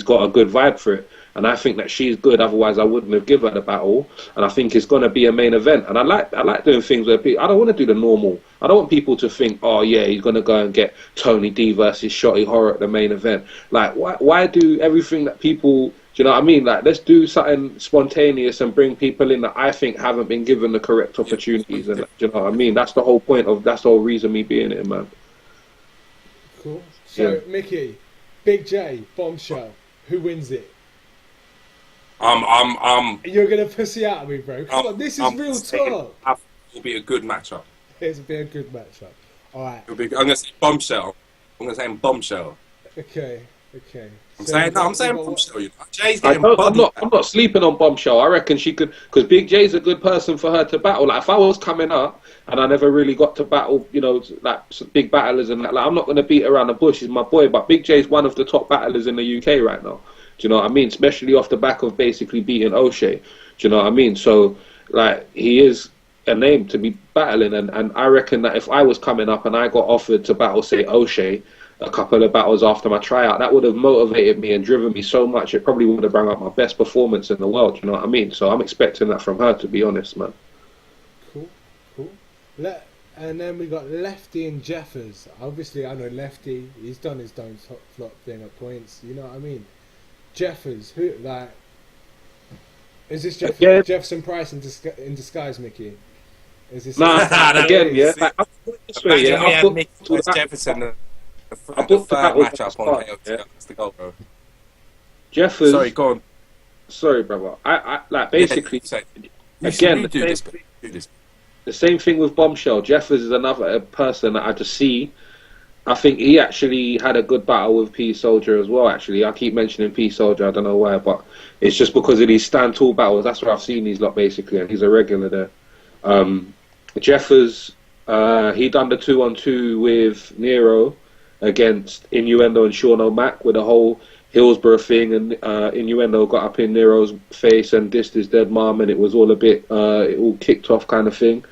got a good vibe for it. And I think that she's good, otherwise I wouldn't have given her the battle. And I think it's going to be a main event. And I like doing things where I don't want to do the normal. I don't want people to think, oh yeah, he's going to go and get Tony D versus Shotty Horror at the main event. Like, why do everything that people, do you know what I mean? Like, let's do something spontaneous and bring people in that I think haven't been given the correct opportunities. And do you know what I mean? That's the whole point that's the whole reason me being here, man. Cool. So, yeah. Mickey, Big J, Bombshell, who wins it? You're gonna pussy out of me, bro. Come on, this is real talk. It'll be a good matchup. It'll be a good matchup. All right. I'm gonna say Bombshell. I'm gonna say Bombshell. Okay. I'm saying Bombshell. You know? Jay's I'm not sleeping on Bombshell. I reckon she could, because Big J's a good person for her to battle. Like if I was coming up and I never really got to battle, you know, like big battlers and that, like I'm not gonna beat around the bush. He's my boy, but Big J's one of the top battlers in the UK right now. Do you know what I mean? Especially off the back of basically beating O'Shea. Do you know what I mean? So, like, he is a name to be battling. And I reckon that if I was coming up and I got offered to battle, say, O'Shea, a couple of battles after my tryout, that would have motivated me and driven me so much. It probably would have brought up my best performance in the world. Do you know what I mean? So I'm expecting that from her, to be honest, man. Cool. And then we got Lefty and Jeffers. Obviously, I know Lefty. He's done his don't flop thing at points. You know what I mean? Jeffers, who, like, is this Jefferson Price in disguise, Mickey? Is this again? Yeah, I booked Jefferson the third matchup on KOTR. That's the goal, bro. Jeffers. Sorry, go on. Sorry, brother. I like basically again the same thing with Bombshell. Jeffers is another person that I just see. I think he actually had a good battle with P Soldier as well. Actually, I keep mentioning P Soldier. I don't know why, but it's just because of these stand tall battles. That's where I've seen these lot basically, and he's a regular there. Jeffers, he done the 2-on-2 with Nero against Innuendo and Sean O'Mac with the whole Hillsborough thing, and Innuendo got up in Nero's face and dissed his dead mom, and it was all a bit, it all kicked off kind of thing.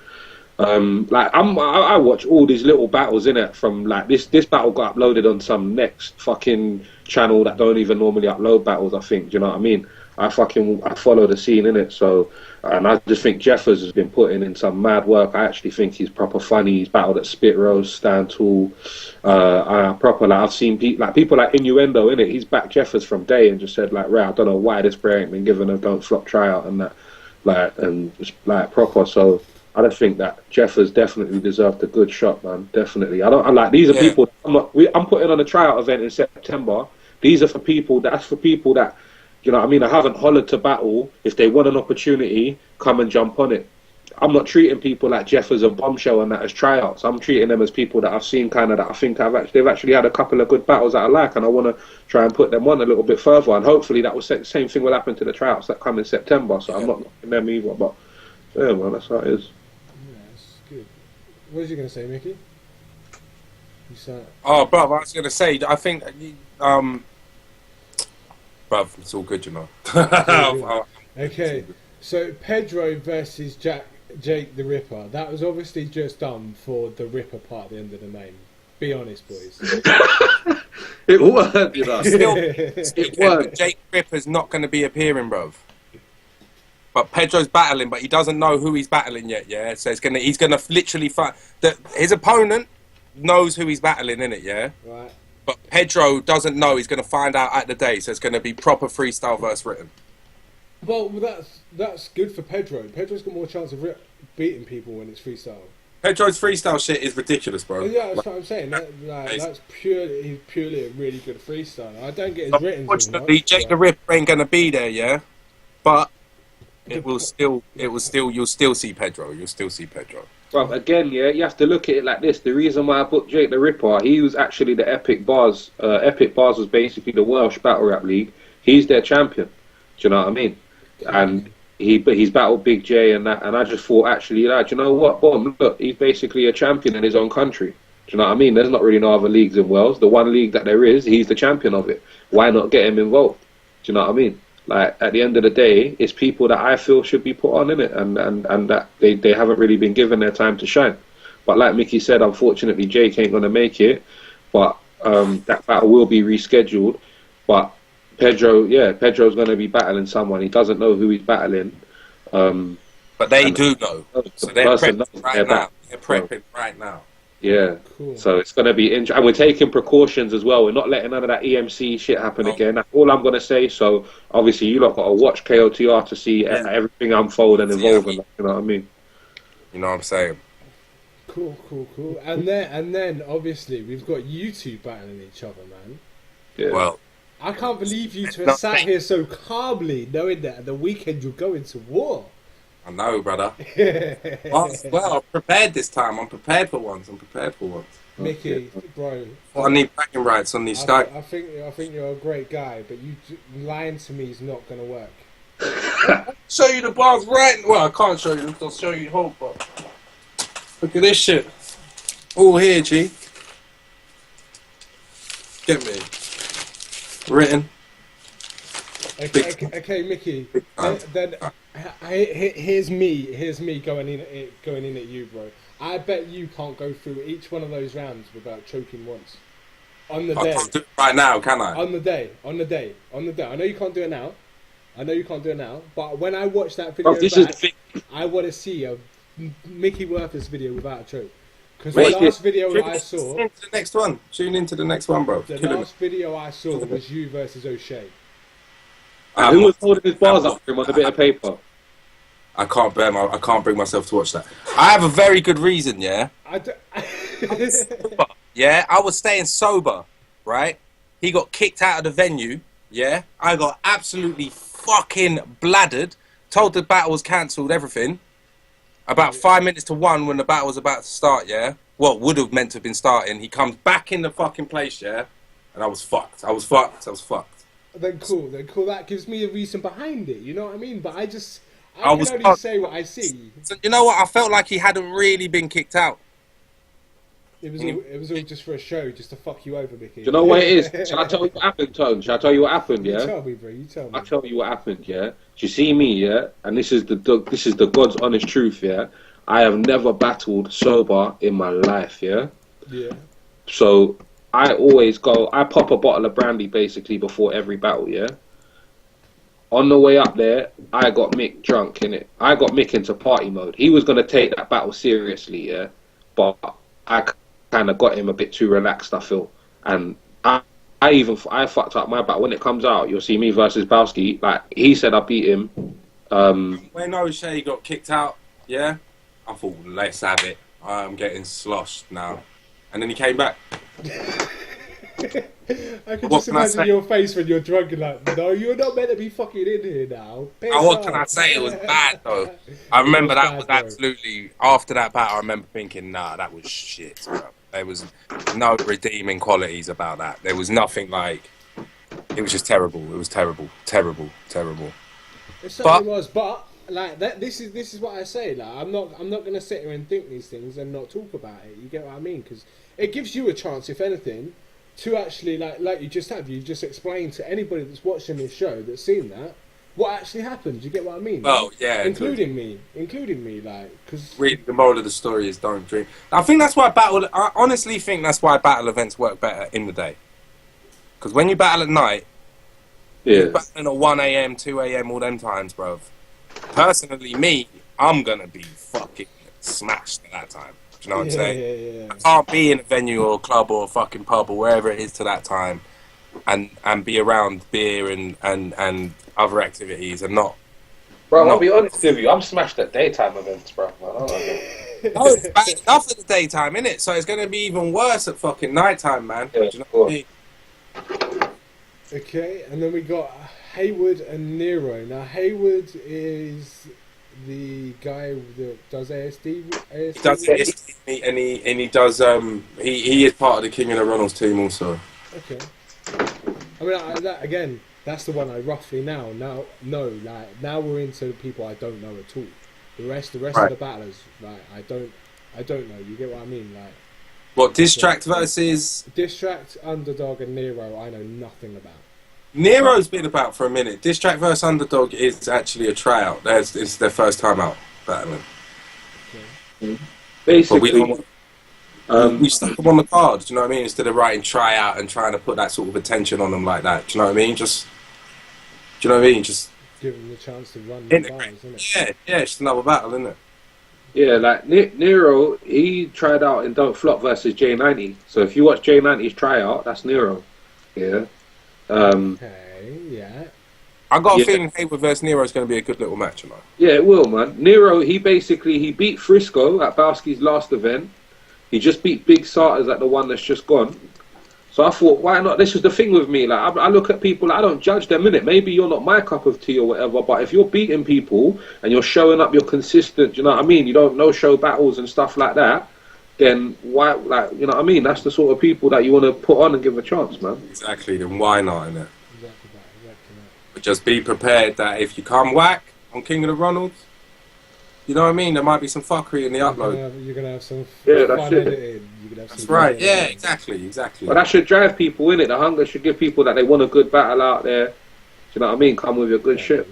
Like I watch all these little battles in it from like this battle got uploaded on some next fucking channel that don't even normally upload battles. I think, do you know what I mean? I follow the scene in it. So, and I just think Jeffers has been putting in some mad work. I actually think he's proper funny. He's battled at Spit Roast, Stand Tall, proper. Like I've seen people like Innuendo in it. He's backed Jeffers from day and just said like, "Right, I don't know why this player ain't been given a don't flop tryout and that, like, and just like proper." So I just think that Jeffers definitely deserved a good shot, man. Definitely. I like these are people. I'm putting on a tryout event in September. These are for people. That's for people that, you know what I mean, I haven't hollered to battle. If they want an opportunity, come and jump on it. I'm not treating people like Jeffers and Bombshell and that as tryouts. I'm treating them as people that I've seen kind of that I think they've actually had a couple of good battles that I like, and I want to try and put them on a little bit further. And hopefully that will the same thing will happen to the tryouts that come in September. So I'm not knocking them either. But yeah, man, that's how it is. Good. What was you going to say, Mickey? Oh, bruv, I was going to say, I think, bruv, it's all good, you know. Okay, so Pedro versus Jake the Ripper. That was obviously just done for the Ripper part at the end of the name. Be honest, boys. It worked, you know. It worked. Jake Ripper's not going to be appearing, bruv. But Pedro's battling, but he doesn't know who he's battling yet, yeah? So he's gonna literally fight. His opponent knows who he's battling, innit, yeah? Right. but Pedro doesn't know. He's going to find out at the day, so it's going to be proper freestyle verse written. Well, that's good for Pedro. Pedro's got more chance of beating people when it's freestyle. Pedro's freestyle shit is ridiculous, bro. Yeah, that's what I'm saying. That's he's purely a really good freestyler. I don't get his written. Unfortunately, Jake the Ripper ain't gonna be there, yeah. But you'll still see Pedro. You'll still see Pedro. Well, again, yeah, you have to look at it like this. The reason why I booked Jake the Ripper, he was actually the Epic Bars. Epic Bars was basically the Welsh Battle Rap League. He's their champion. Do you know what I mean? And he's battled Big J and that, and I just thought, actually, like, you know what, boom, look, he's basically a champion in his own country. Do you know what I mean? There's not really no other leagues in Wales. The one league that there is, he's the champion of it. Why not get him involved? Do you know what I mean? Like, at the end of the day, it's people that I feel should be put on in it, and that they haven't really been given their time to shine. But like Micky said, unfortunately, Jake ain't going to make it, but that battle will be rescheduled. But Pedro's going to be battling someone. He doesn't know who he's battling. But they do know. So they're prepping right now. They're prepping right now. Yeah. Cool. So it's going to be interesting. And we're taking precautions as well. We're not letting none of that EMC shit happen again. That's all I'm going to say. So obviously you lot got to watch KOTR to see everything unfold and evolve. You know what I mean? You know what I'm saying? Cool. And then obviously we've got you two battling each other, man. Yeah. Well, I can't believe you two are sat here so calmly, knowing that at the weekend you're going to war. I know, brother. Well, I'm prepared this time. I'm prepared for once. Micky, bro. Well, I need bragging rights on these guys. I think you're a great guy, but lying to me is not going to work. I'll show you the bars right. Well, I can't show you. I'll show you whole, but look at this shit. All here, G. Get me. Written. Okay, Micky. Then here's me going in at you, bro. I bet you can't go through each one of those rounds without choking once. On the day. I can't do it right now, can I? On the day. I know you can't do it now. But when I watch that video I want to see a Micky Worth's video without a choke. Because the last video I saw... Tune into the next one. Tune into the next one, bro. The last video I saw was you versus O'Shea. Who was holding his bars up for him on a bit of paper? I can't bring myself to watch that. I have a very good reason, yeah? Yeah, I was staying sober, right? He got kicked out of the venue, yeah? I got absolutely fucking bladdered, told the battle was cancelled, everything. About 5 minutes to 1 when the battle was about to start, yeah? Well, would have meant to have been starting. He comes back in the fucking place, yeah? And I was fucked. Then cool. That gives me a reason behind it, you know what I mean? But I can only say what I see. So, you know what? I felt like he hadn't really been kicked out. It was all just for a show, just to fuck you over, Micky. Do you know what it is? Shall I tell you what happened, Tone? Shall I tell you what happened, yeah? You tell me, bro. You tell me. I'll tell you what happened, yeah? Do you see me, yeah? And this is the God's honest truth, yeah? I have never battled sober in my life, yeah? Yeah. So I always I pop a bottle of brandy basically before every battle, yeah? On the way up there, I got Mick drunk, innit? I got Mick into party mode. He was going to take that battle seriously, yeah? But I kind of got him a bit too relaxed, I feel. And I fucked up my battle. When it comes out, you'll see me versus Bowski. Like, he said I beat him. When O'Shea got kicked out, yeah? I thought, let's have it. I'm getting sloshed now. And then he came back. I can just imagine your face when you're drunk and like, no, you're not meant to be fucking in here now. What can I say? It was bad though. I remember that was absolutely, after that battle, I remember thinking, nah, that was shit, bro. There was no redeeming qualities about that. There was nothing like, it was just terrible. It was terrible. It certainly was, but like that. This is what I say. Like, I'm not gonna sit here and think these things and not talk about it. You get what I mean? Because it gives you a chance, if anything, to actually like you just explain to anybody that's watching this show that's seen that what actually happened. You get what I mean? Oh yeah, including me, like, because really the moral of the story is don't drink. I honestly think that's why battle events work better in the day. Because when you battle at night, you're battling at 1 a.m., 2 a.m. all them times, bro. Personally, I'm gonna be fucking smashed at that time. Do you know what I'm saying? Yeah. I can't be in a venue or a club or a fucking pub or wherever it is to that time and be around beer and other activities and not. Bro, I'll be honest with you, I'm smashed at daytime events, bro. I don't know. No, it's bad enough at the daytime, innit? So it's going to be even worse at fucking nighttime, man. Yeah, Do you know what I mean? Okay, and then we got Haywood and Nero. Now, Haywood is the guy that does ASD. He does ASD and he does, he is part of the King of the Ronalds team also. Okay. I mean, again, that's the one I roughly know. Like, now we're into the people I don't know at all. The rest of the battlers, like, I don't know. You get what I mean? Like, what, Distract versus... Distract, Underdog and Nero, I know nothing about. Nero's been about for a minute. Distract versus Underdog is actually a tryout. It's their first time out battling. Okay. Basically, we stuck them on the card, do you know what I mean? Instead of writing tryout and trying to put that sort of attention on them like that. Do you know what I mean? Do you know what I mean? Just give them the chance to run the bars, isn't it? Yeah, it's just another battle, isn't it? yeah, like Nero, he tried out in Don't Flop versus J90. So if you watch J90's tryout, that's Nero. Yeah. Okay, yeah. I got a feeling Haywood versus Nero is going to be a good little match, you know? Yeah, it will, man. Nero, he beat Frisco at Bowski's last event. He just beat Big Sarters at the one that's just gone. So I thought, why not? This is the thing with me. Like, I look at people, I don't judge them, innit? Maybe you're not my cup of tea or whatever, but if you're beating people and you're showing up, you're consistent, you know what I mean? You don't no-show battles and stuff like that, then why, like, you know what I mean? That's the sort of people that you want to put on and give a chance, man. Exactly, then why not, innit? Exactly that. But just be prepared that if you come whack on King of the Ronalds, you know what I mean? There might be some fuckery in the upload. You're gonna have some that's fun it. editing. That's right. Yeah, exactly. But that should drive people in it. The hunger should give people that they want a good battle out there. Do you know what I mean? Come with your good shit.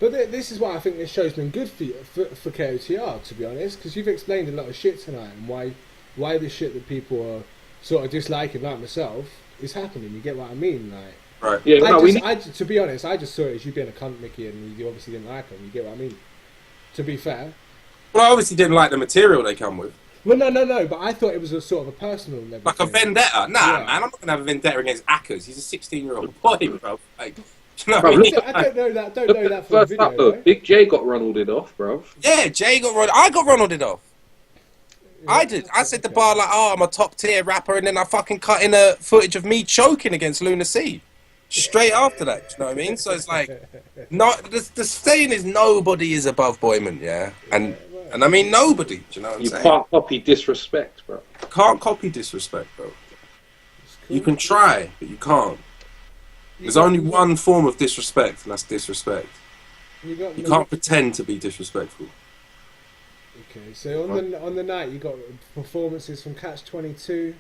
But this is why I think this show's been good for KOTR, to be honest, because you've explained a lot of shit tonight and why the shit that people are sort of disliking, like myself, is happening. You get what I mean? Like, right. Yeah. To be honest, I just saw it as you being a cunt, Mickey, and you obviously didn't like him. You get what I mean? To be fair. Well, I obviously didn't like the material they come with. Well, no, but I thought it was a sort of a personal level. Like a vendetta? Nah, Yeah. man, I'm not going to have a vendetta against Ackers. He's a 16-year-old boy, bro. Like, do you know Bro, what I mean? I don't know that. Don't know that from the First video. up, though, Right? Big J got Ronalded off, bro. Yeah, Jay got Ronald. I got Ronalded off. I did. I said the bar like, oh, I'm a top-tier rapper, and then I fucking cut in a footage of me choking against Luna C. Straight after that, do you know what I mean? So it's like, no, the saying is nobody is above Boyman, yeah? And I mean nobody, do you know what I'm You saying? can't copy disrespect, bro. Can't copy disrespect, bro. You can try, but you can't. There's only one form of disrespect, and that's disrespect. You can't pretend to be disrespectful. Okay, so on the night you got performances from Catch 22,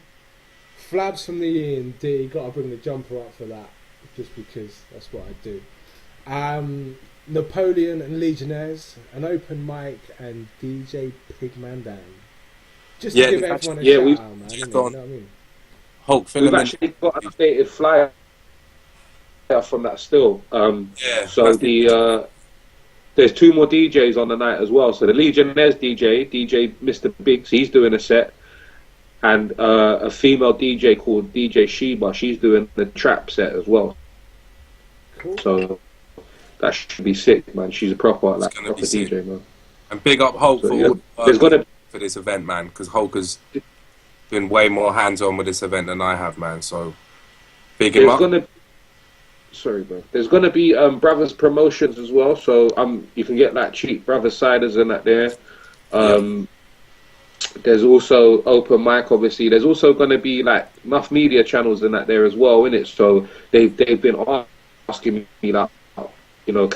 Flabs from the E&D. Got to bring the jumper up for that, just because that's what I do. Napoleon and Legionnaires, an open mic, and DJ Pigmandan. Just to give everyone a shout out, man. You know what I mean? Hulk We've Filament. actually got an updated flyer from that still. Yeah. So there's two more DJs on the night as well. So the Legionnaires DJ Mr. Biggs, he's doing a set. And a female DJ called DJ Sheba, she's doing the trap set as well. Cool. So that should be sick, man. She's a proper Be sick. DJ, man. And big up Hulk So, for yeah, all there's gonna for this event, man, because Hulk has been way more hands-on with this event than I have, man. So big him up. Sorry, bro. There's gonna be Brothers promotions as well, so you can get like cheap Brothers ciders and that there. There's also open mic, obviously. There's also gonna be like enough media channels and that there as well, innit? So they've been asking me like, you know,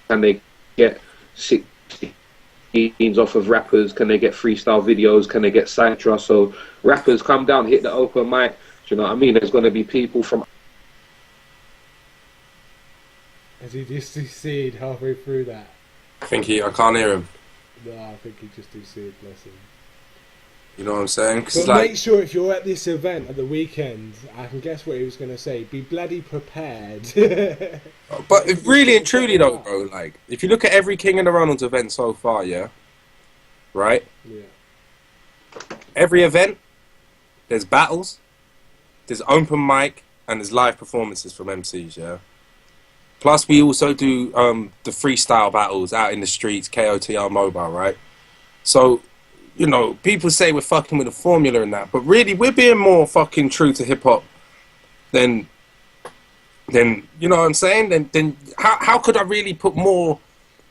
can they get 16s off of rappers? Can they get freestyle videos? Can they get Citra? So rappers come down, hit the open mic. Do you know what I mean? There's gonna be people from. Has he just DC'd halfway through that? I can't hear him. No, I think he just DC'd, bless him. You know what I'm saying? 'Cause But make sure if you're at this event at the weekend, I can guess what he was going to say. Be bloody prepared. But if really and truly though, bro, like if you look at every King of the Ronalds event so far, yeah, right? Yeah. every event, there's battles, there's open mic, and there's live performances from MCs, yeah? Plus, we also do the freestyle battles out in the streets, KOTR mobile, right? So, you know, people say we're fucking with the formula and that, but really, we're being more fucking true to hip-hop than you know what I'm saying? Then how could I really put more...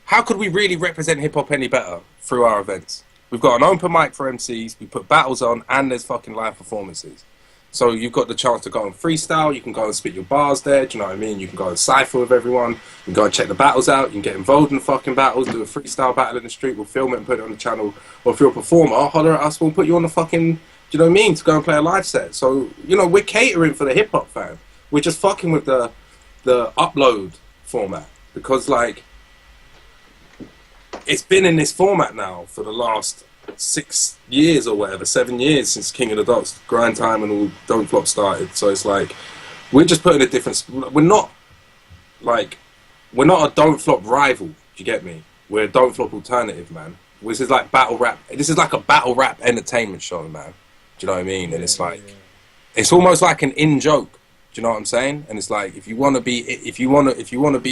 How could we really represent hip-hop any better through our events? We've got an open mic for MCs, we put battles on, and there's fucking live performances. So you've got the chance to go and freestyle, you can go and spit your bars there, do you know what I mean? You can go and cypher with everyone, you can go and check the battles out, you can get involved in the fucking battles, do a freestyle battle in the street, we'll film it and put it on the channel. Or if you're a performer, holler at us, we'll put you on the fucking, do you know what I mean, to go and play a live set. So, you know, we're catering for the hip-hop fan. We're just fucking with the upload format. Because, like, it's been in this format now for the last 6 years or whatever, 7 years since King of the Dots, Grind Time and all Don't Flop started. So it's like we're just putting a different. We're not a Don't Flop rival. Do you get me? We're a Don't Flop alternative, man. This is like battle rap. This is like a battle rap entertainment show, man. Do you know what I mean? And it's like it's almost like an in joke. Do you know what I'm saying? And it's like if you want to be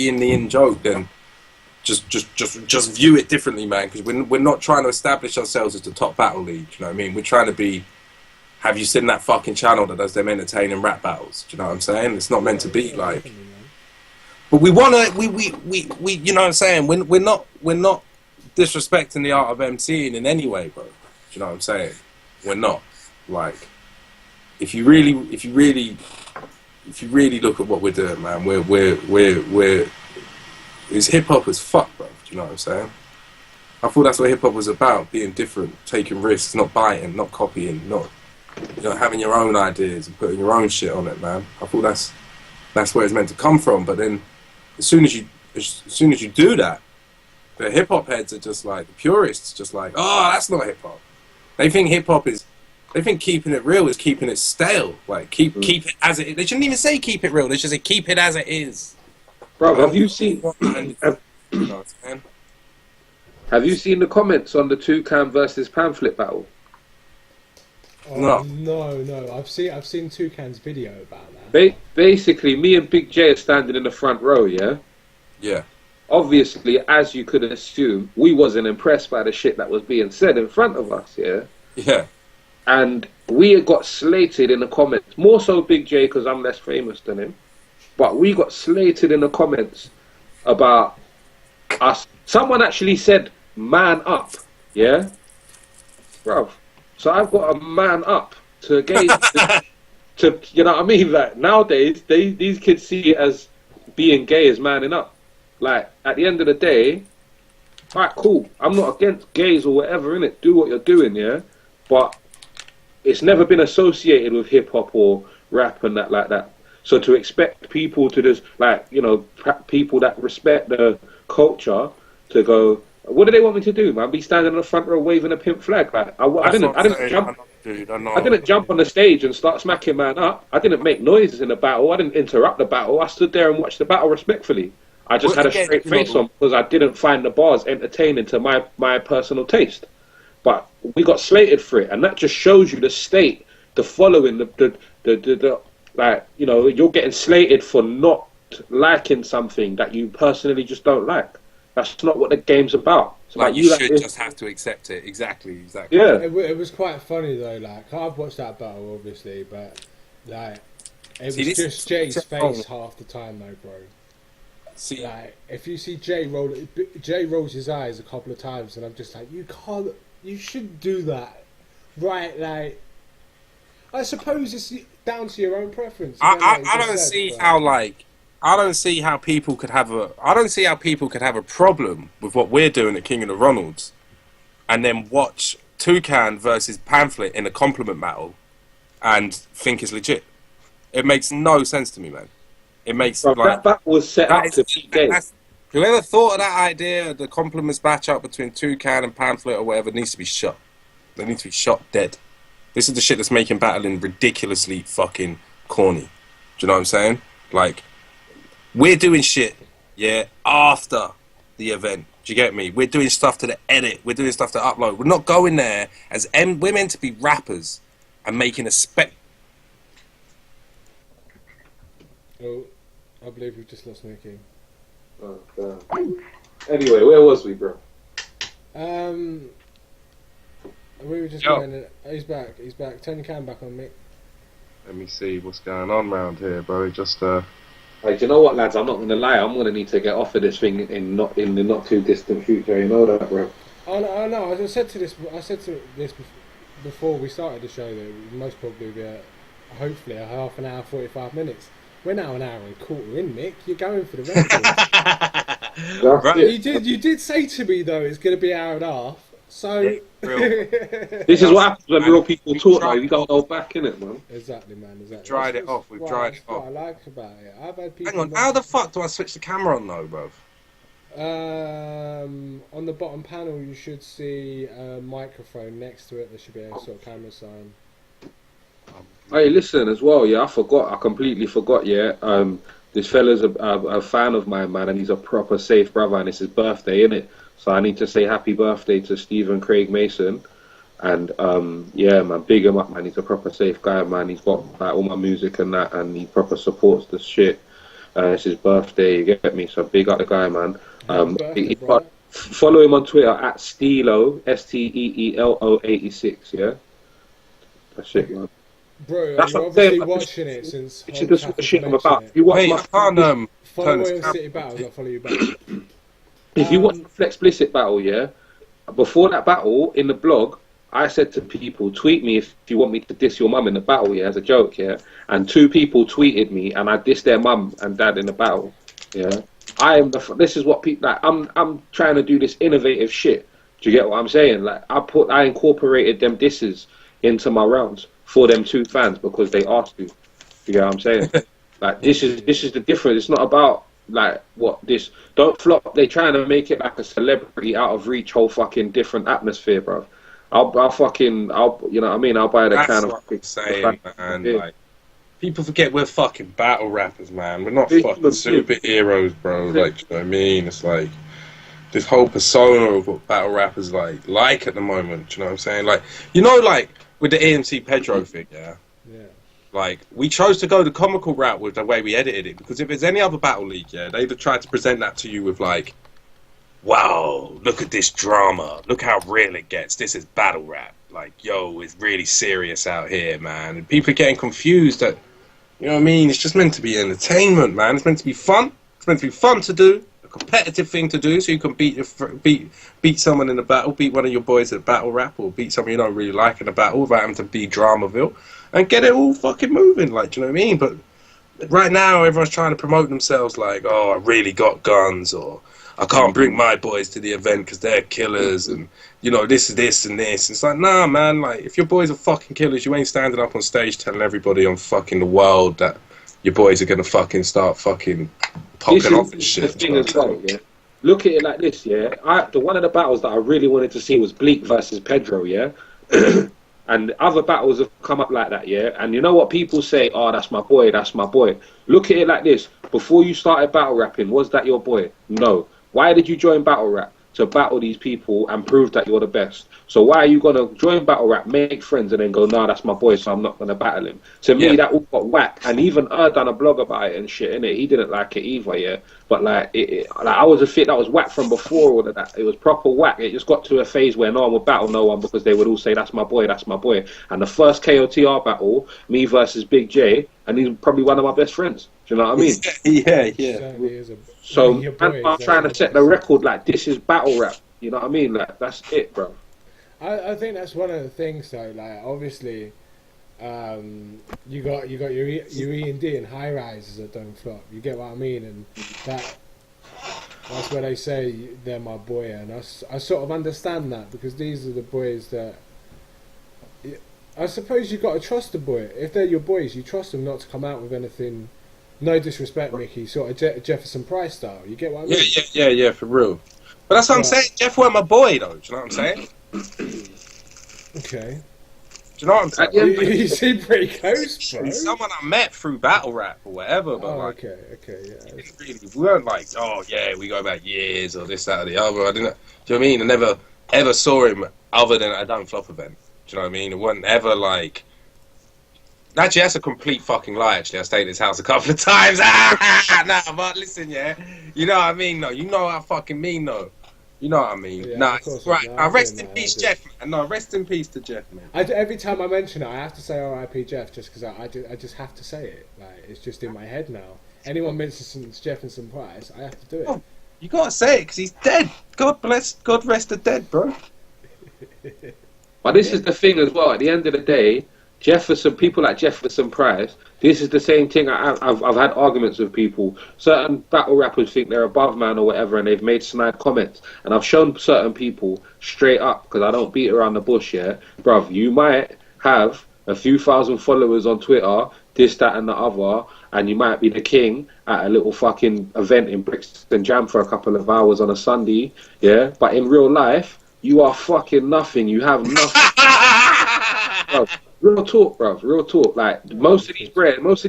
in the in joke, then just view it differently, man, because we're not trying to establish ourselves as the top battle league, you know what I mean? We're trying to be, have you seen that fucking channel that does them entertaining rap battles? Do you know what I'm saying? It's not meant to be like, but we want to, we you know what I'm saying? We're not disrespecting the art of MCing in any way, bro. Do you know what I'm saying? We're not. Like, if you really look at what we're doing, man, we're it's hip-hop as fuck, bro. Do you know what I'm saying? I thought that's what hip-hop was about, being different, taking risks, not biting, not copying, not, you know, having your own ideas and putting your own shit on it, man. I thought that's where it's meant to come from. But then as soon as you do that, the hip-hop heads are just like, the purists just like, oh, that's not hip-hop. They think hip-hop is, they think keeping it real is keeping it stale. Like, keep it as it is. They shouldn't even say keep it real, they should say keep it as it is. Bro, have you seen the comments on the Toucan versus Pamphlet battle? Oh, no. I've seen Toucan's video about that. Basically, me and Big J are standing in the front row, yeah? Yeah. Obviously, as you could assume, we wasn't impressed by the shit that was being said in front of us, yeah? Yeah. And we got slated in the comments, more so Big J because I'm less famous than him. But we got slated in the comments about us. Someone actually said, man up, yeah? Bro, so I've got a man up to gain, to you know what I mean? Like, nowadays, these kids see it as being gay as manning up. Like, at the end of the day, alright, cool. I'm not against gays or whatever, innit? Do what you're doing, yeah? But it's never been associated with hip-hop or rap and that like that. So to expect people to just, like, you know, people that respect the culture to go, what do they want me to do, man? Be standing in the front row waving a pimp flag? Like, I didn't jump on the stage and start smacking man up. I didn't make noises in the battle. I didn't interrupt the battle. I stood there and watched the battle respectfully. I just had a straight face on because I didn't find the bars entertaining to my personal taste. But we got slated for it, and that just shows you the state, the following, the like, you know, you're getting slated for not liking something that you personally just don't like. That's not what the game's about. It's like, about you should just have to accept it. Exactly. Yeah. It was quite funny though. Like, I've watched that battle obviously, but like, it was just Jay's face half the time though, bro. See, like, if you see Jay rolls his eyes a couple of times, and I'm just like, you shouldn't do that, right? Like, I suppose it's down to your own preference. I don't see how people could have a problem with what we're doing at King of the Ronalds, and then watch Toucan versus Pamphlet in a compliment battle and think it's legit. It makes no sense to me, man. It makes that was set up to be gay. Whoever thought of that idea, the compliments match up between Toucan and Pamphlet or whatever, needs to be shot. They need to be shot dead. This is the shit that's making battling ridiculously fucking corny. Do you know what I'm saying? Like, we're doing shit, yeah, after the event. Do you get me? We're doing stuff to the edit. We're doing stuff to upload. We're not going there as we're meant to be rappers and making a spec. Oh, I believe we've just lost Mickey. Oh, damn. Anyway, where was we, bro? We were just going. He's back. Turn your cam back on, Mick. Let me see what's going on around here, bro. Just Hey, do you know what, lads? I'm not gonna lie. I'm gonna need to get off of this thing in the not too distant future. You know that, bro. Oh no! I said to this before we started the show that it would most probably be hopefully a half an hour, 45 minutes. We're now an hour and a quarter in, Mick. You're going for the record. Right. You did say to me though it's going to be an hour and a half. So this is what happens when real people talk. Like, you don't go back in it, man. Exactly, man. Exactly. We've dried it off. We've dried it off. What I like about it. I've had people. Hang on. How the fuck do I switch the camera on though, bro? On the bottom panel, you should see a microphone next to it. There should be a sort of camera sign. Hey, listen as well. Yeah, I forgot. I completely forgot. Yeah. This fella's a fan of mine, man, and he's a proper safe brother, and it's his birthday, innit? So I need to say happy birthday to Stephen Craig Mason. And yeah, man, big him up, man. He's a proper safe guy, man. He's got like all my music and that, and he proper supports the shit. It's his birthday, you get me? So big up the guy, man. Follow him on Twitter at Steelo, Steelo 86, yeah? That's it, man. Bro, that's you're obviously watching it since... This is the shit I'm about. If you watch I can't follow me on City Battles, I'll follow you back. If you watch the Flex Explicit battle, yeah, before that battle, in the blog, I said to people, tweet me if you want me to diss your mum in the battle, yeah, as a joke, yeah. And 2 people tweeted me, and I dissed their mum and dad in the battle, yeah. This is what people like. I'm trying to do this innovative shit. Do you get what I'm saying? Like I incorporated them disses into my rounds for them 2 fans because they asked to. You get what I'm saying? Like this is the difference. It's not about like what this don't flop. They trying to make it like a celebrity out of reach, whole fucking different atmosphere, bro. I'll you know what I mean? I'll buy the kind of saying, man. Like, people forget we're fucking battle rappers, man. We're not fucking superheroes, bro. Like, you know what I mean? It's like this whole persona of what battle rappers like at the moment. You know what I'm saying? Like, you know, like with the AMC Pedro thing, yeah. Like, we chose to go the comical route with the way we edited it, because if there's any other battle league, yeah, they'd have tried to present that to you with like, wow, look at this drama, look how real it gets, this is battle rap, like, yo, it's really serious out here, man, and people are getting confused that, you know what I mean, it's just meant to be entertainment, man, it's meant to be fun, it's meant to be fun to do, a competitive thing to do, so you can beat someone in a battle, beat one of your boys at battle rap, or beat someone you don't really like in a battle without having to be Dramaville, and get it all fucking moving, like, do you know what I mean? But right now, everyone's trying to promote themselves like, oh, I really got guns, or I can't bring my boys to the event because they're killers, and, you know, this is this and this. It's like, nah, man, like, if your boys are fucking killers, you ain't standing up on stage telling everybody on fucking the world that your boys are going to fucking start fucking popping off and shit. The thing as well, yeah? Look at it like this, yeah? One of the battles that I really wanted to see was Bleak versus Pedro, yeah? And other battles have come up like that, yeah? And you know what people say? Oh, that's my boy, that's my boy. Look at it like this. Before you started battle rapping, was that your boy? No. Why did you join battle rap? To battle these people and prove that you're the best. So why are you going to join battle rap, make friends, and then go, nah, that's my boy, so I'm not going to battle him? To me, that all got whacked. And even done a blog about it and shit, innit? He didn't like it either, yeah? But, like, I was a fit that was whacked from before all of that. It was proper whack. It just got to a phase where no one would battle no one because they would all say, that's my boy, that's my boy. And the first KOTR battle, me versus Big J, and he's probably one of my best friends. Do you know what I mean? Yeah. So I'm trying to set the record like this is battle rap. You know what I mean? Like that's it, bro. I think that's one of the things though. Like obviously, you got your E&D and high rises that don't flop. You get what I mean? And that's where they say they're my boy, and I sort of understand that because these are the boys that. I suppose you got to trust the boy. If they're your boys, you trust them not to come out with anything. No disrespect, Mickey. Sort of Jefferson Price style. You get what I mean? Yeah, for real. But that's what I'm saying. Jeff weren't my boy, though. Do you know what I'm saying? Okay. Do you know what I'm saying? At the end of You seem pretty close, bro. He's someone I met through battle rap or whatever, but like, okay, yeah. really, we weren't like, oh yeah, we go back years or this, that, or the other. I didn't. Do you know what I mean? I never ever saw him other than at a Don't Flop event. Do you know what I mean? It wasn't ever like. Actually, that's a complete fucking lie. Actually, I stayed at his house a couple of times. Nah, but listen, yeah, you know what I mean, though. You know what I fucking mean, though. You know what I mean? Yeah, nah, right. No, rest in peace, Jeff, man. No, rest in peace to Jeff, man. Every time I mention it, I have to say R.I.P. Jeff, just because I just have to say it. Like, it's just in my head now. Anyone mentions Jefferson Price, I have to do it. Oh, you gotta say it because he's dead. God rest the dead, bro. But this is the thing as well. At the end of the day, people like Jefferson Price, this is the same thing. I've had arguments with people. Certain battle rappers think they're above man or whatever, and they've made snide comments. And I've shown certain people straight up, because I don't beat around the bush, yeah? Bruv, you might have a few thousand followers on Twitter, this, that, and the other, and you might be the king at a little fucking event in Brixton Jam for a couple of hours on a Sunday, yeah? But in real life, you are fucking nothing. You have nothing. Bruv, real talk, bruv. Real talk. Like, most of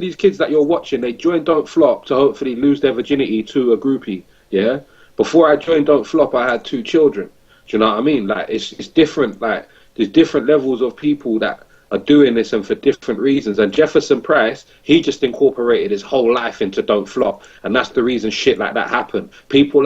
these kids that you're watching, they join Don't Flop to hopefully lose their virginity to a groupie, yeah? Before I joined Don't Flop, I had 2 children. Do you know what I mean? Like, it's different. Like, there's different levels of people that are doing this and for different reasons. And Jefferson Price, he just incorporated his whole life into Don't Flop, and that's the reason shit like that happened. People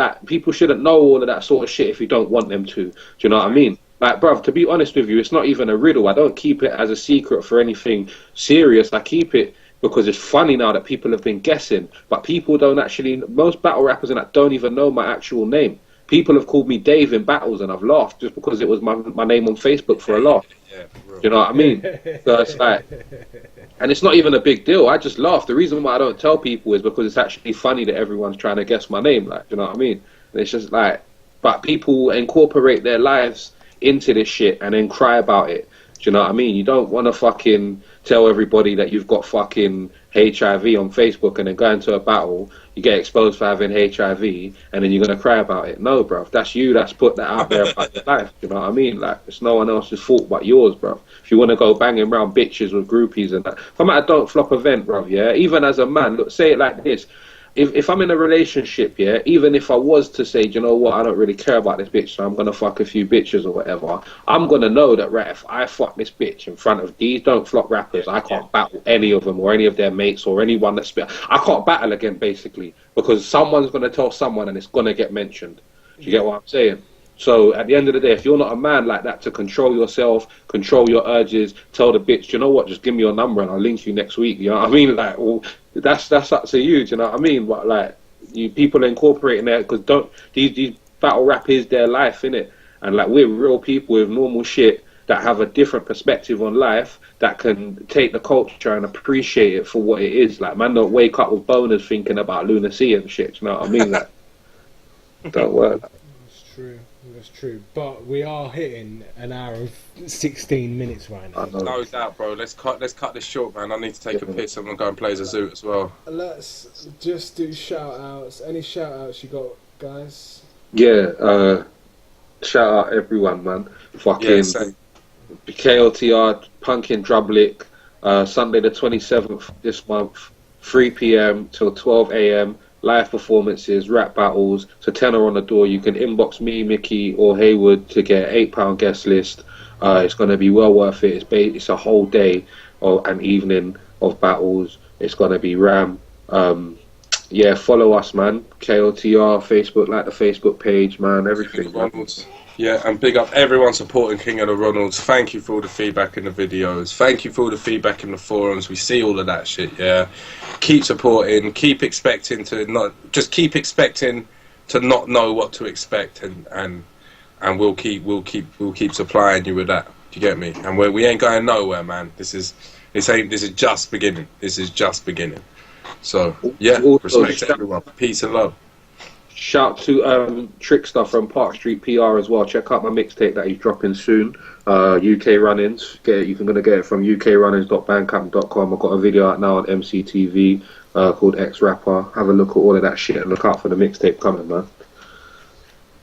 shouldn't know all of that sort of shit if you don't want them to. Do you know what I mean? Like, bruv, to be honest with you, it's not even a riddle. I don't keep it as a secret for anything serious. I keep it because it's funny now that people have been guessing, but people don't actually. Most battle rappers and that don't even know my actual name. People have called me Dave in battles, and I've laughed just because it was my name on Facebook for a laugh. Yeah, do you know what I mean? So it's like, and it's not even a big deal. I just laugh. The reason why I don't tell people is because it's actually funny that everyone's trying to guess my name. Like, do you know what I mean? And it's just like, but people incorporate their lives into this shit and then cry about it. Do you know what I mean? You don't want to fucking tell everybody that you've got fucking HIV on Facebook and then go into a battle, you get exposed for having HIV, and then you're going to cry about it. No, bruv. That's you that's put that out there about your life. Do you know what I mean? Like, it's no one else's fault but yours, bruv. If you want to go banging around bitches with groupies and that. If I'm at a Don't Flop event, bruv, yeah, even as a man, look, say it like this. If I'm in a relationship, yeah, even if I was to say, do you know what, I don't really care about this bitch, so I'm going to fuck a few bitches or whatever, I'm going to know that, right, if I fuck this bitch in front of these Don't Flop rappers, I can't battle any of them or any of their mates or anyone that's... I can't battle again, basically, because someone's going to tell someone and it's going to get mentioned. Do you get what I'm saying? So at the end of the day, if you're not a man like that to control yourself, control your urges, tell the bitch, you know what, just give me your number and I'll link you next week. You know what I mean? Like, well, that's up to you. Do you know what I mean? But like, you people are incorporating that because these battle rap is their life, innit? And like, we're real people with normal shit that have a different perspective on life that can take the culture and appreciate it for what it is. Like, man, don't wake up with boners thinking about lunacy and shit. Do you know what I mean? Like, don't work. That's true. That's true, but we are hitting an hour of 16 minutes right now. No doubt, bro. Let's cut this short, man. I need to take a piss. I'm gonna go and play Zazoot as well. Let's just do shout outs. Any shout outs you got, guys? Yeah, shout out everyone, man. Fucking KOTR, Punkin Drublic, Sunday the 27th this month, 3 p.m. till 12 a.m. Live performances, rap battles. So tenner on the door. You can inbox me, Micky, or Haywood to get £8 guest list. It's going to be well worth it. It's a whole day or an evening of battles. It's going to be ram. Yeah, follow us, man. KOTR, Facebook, like the Facebook page, man. Everything. Yeah, and big up everyone supporting King of the Ronalds. Thank you for all the feedback in the videos. Thank you for all the feedback in the forums. We see all of that shit, yeah. Keep supporting, keep expecting to not know what to expect, and we'll keep supplying you with that. Do you get me? And we ain't going nowhere, man. This is just beginning. This is just beginning. So yeah, respect to everyone. Peace and love. Shout to Trickster from Park Street PR as well. Check out my mixtape that he's dropping soon. UK Runnings. You can gonna get it from ukrunnings.bandcamp.com. I've got a video out now on MCTV called X Rapper. Have a look at all of that shit and look out for the mixtape coming, man.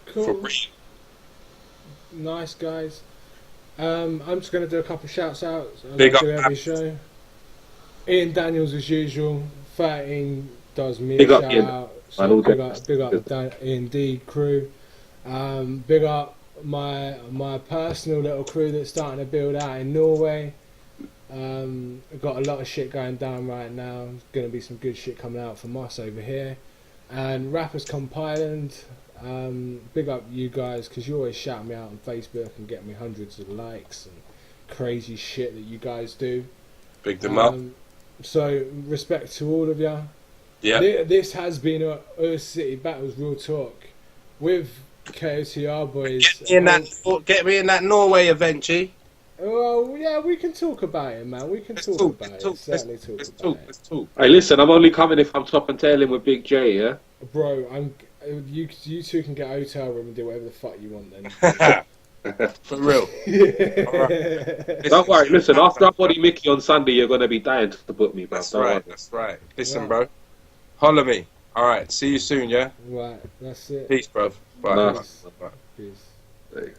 Cool. Nice, guys. I'm just going to do a couple shouts out. Big I up, do every man. show. Ian Daniels as usual. 13 does me Big a up, shout Ian. out. Man, So all big up the Ian D crew. Big up my personal little crew that's starting to build out in Norway. I've got a lot of shit going down right now. There's going to be some good shit coming out from us over here. And Rappers Compiling. Big up you guys, because you always shout me out on Facebook and get me hundreds of likes and crazy shit that you guys do. Big them up. So respect to all of you. Yeah. This has been a Earth City Battles Real Talk with KOTR boys. Get me in that Norway event, G. Well, yeah, we can talk about it, man. We can talk about it. Certainly talk about it. Let's talk. Hey, listen, I'm only coming if I'm top and tailing with Big J, yeah? Bro, you two can get a hotel room and do whatever the fuck you want then. For real. Right. Don't worry, listen, after I body Mickey on Sunday, you're going to be dying to put me, bro. That's right. Listen, bro. Holler me. All right. See you soon, yeah? Right, that's it. Peace, bro. Bye. Nice. Bye. Peace. Hey.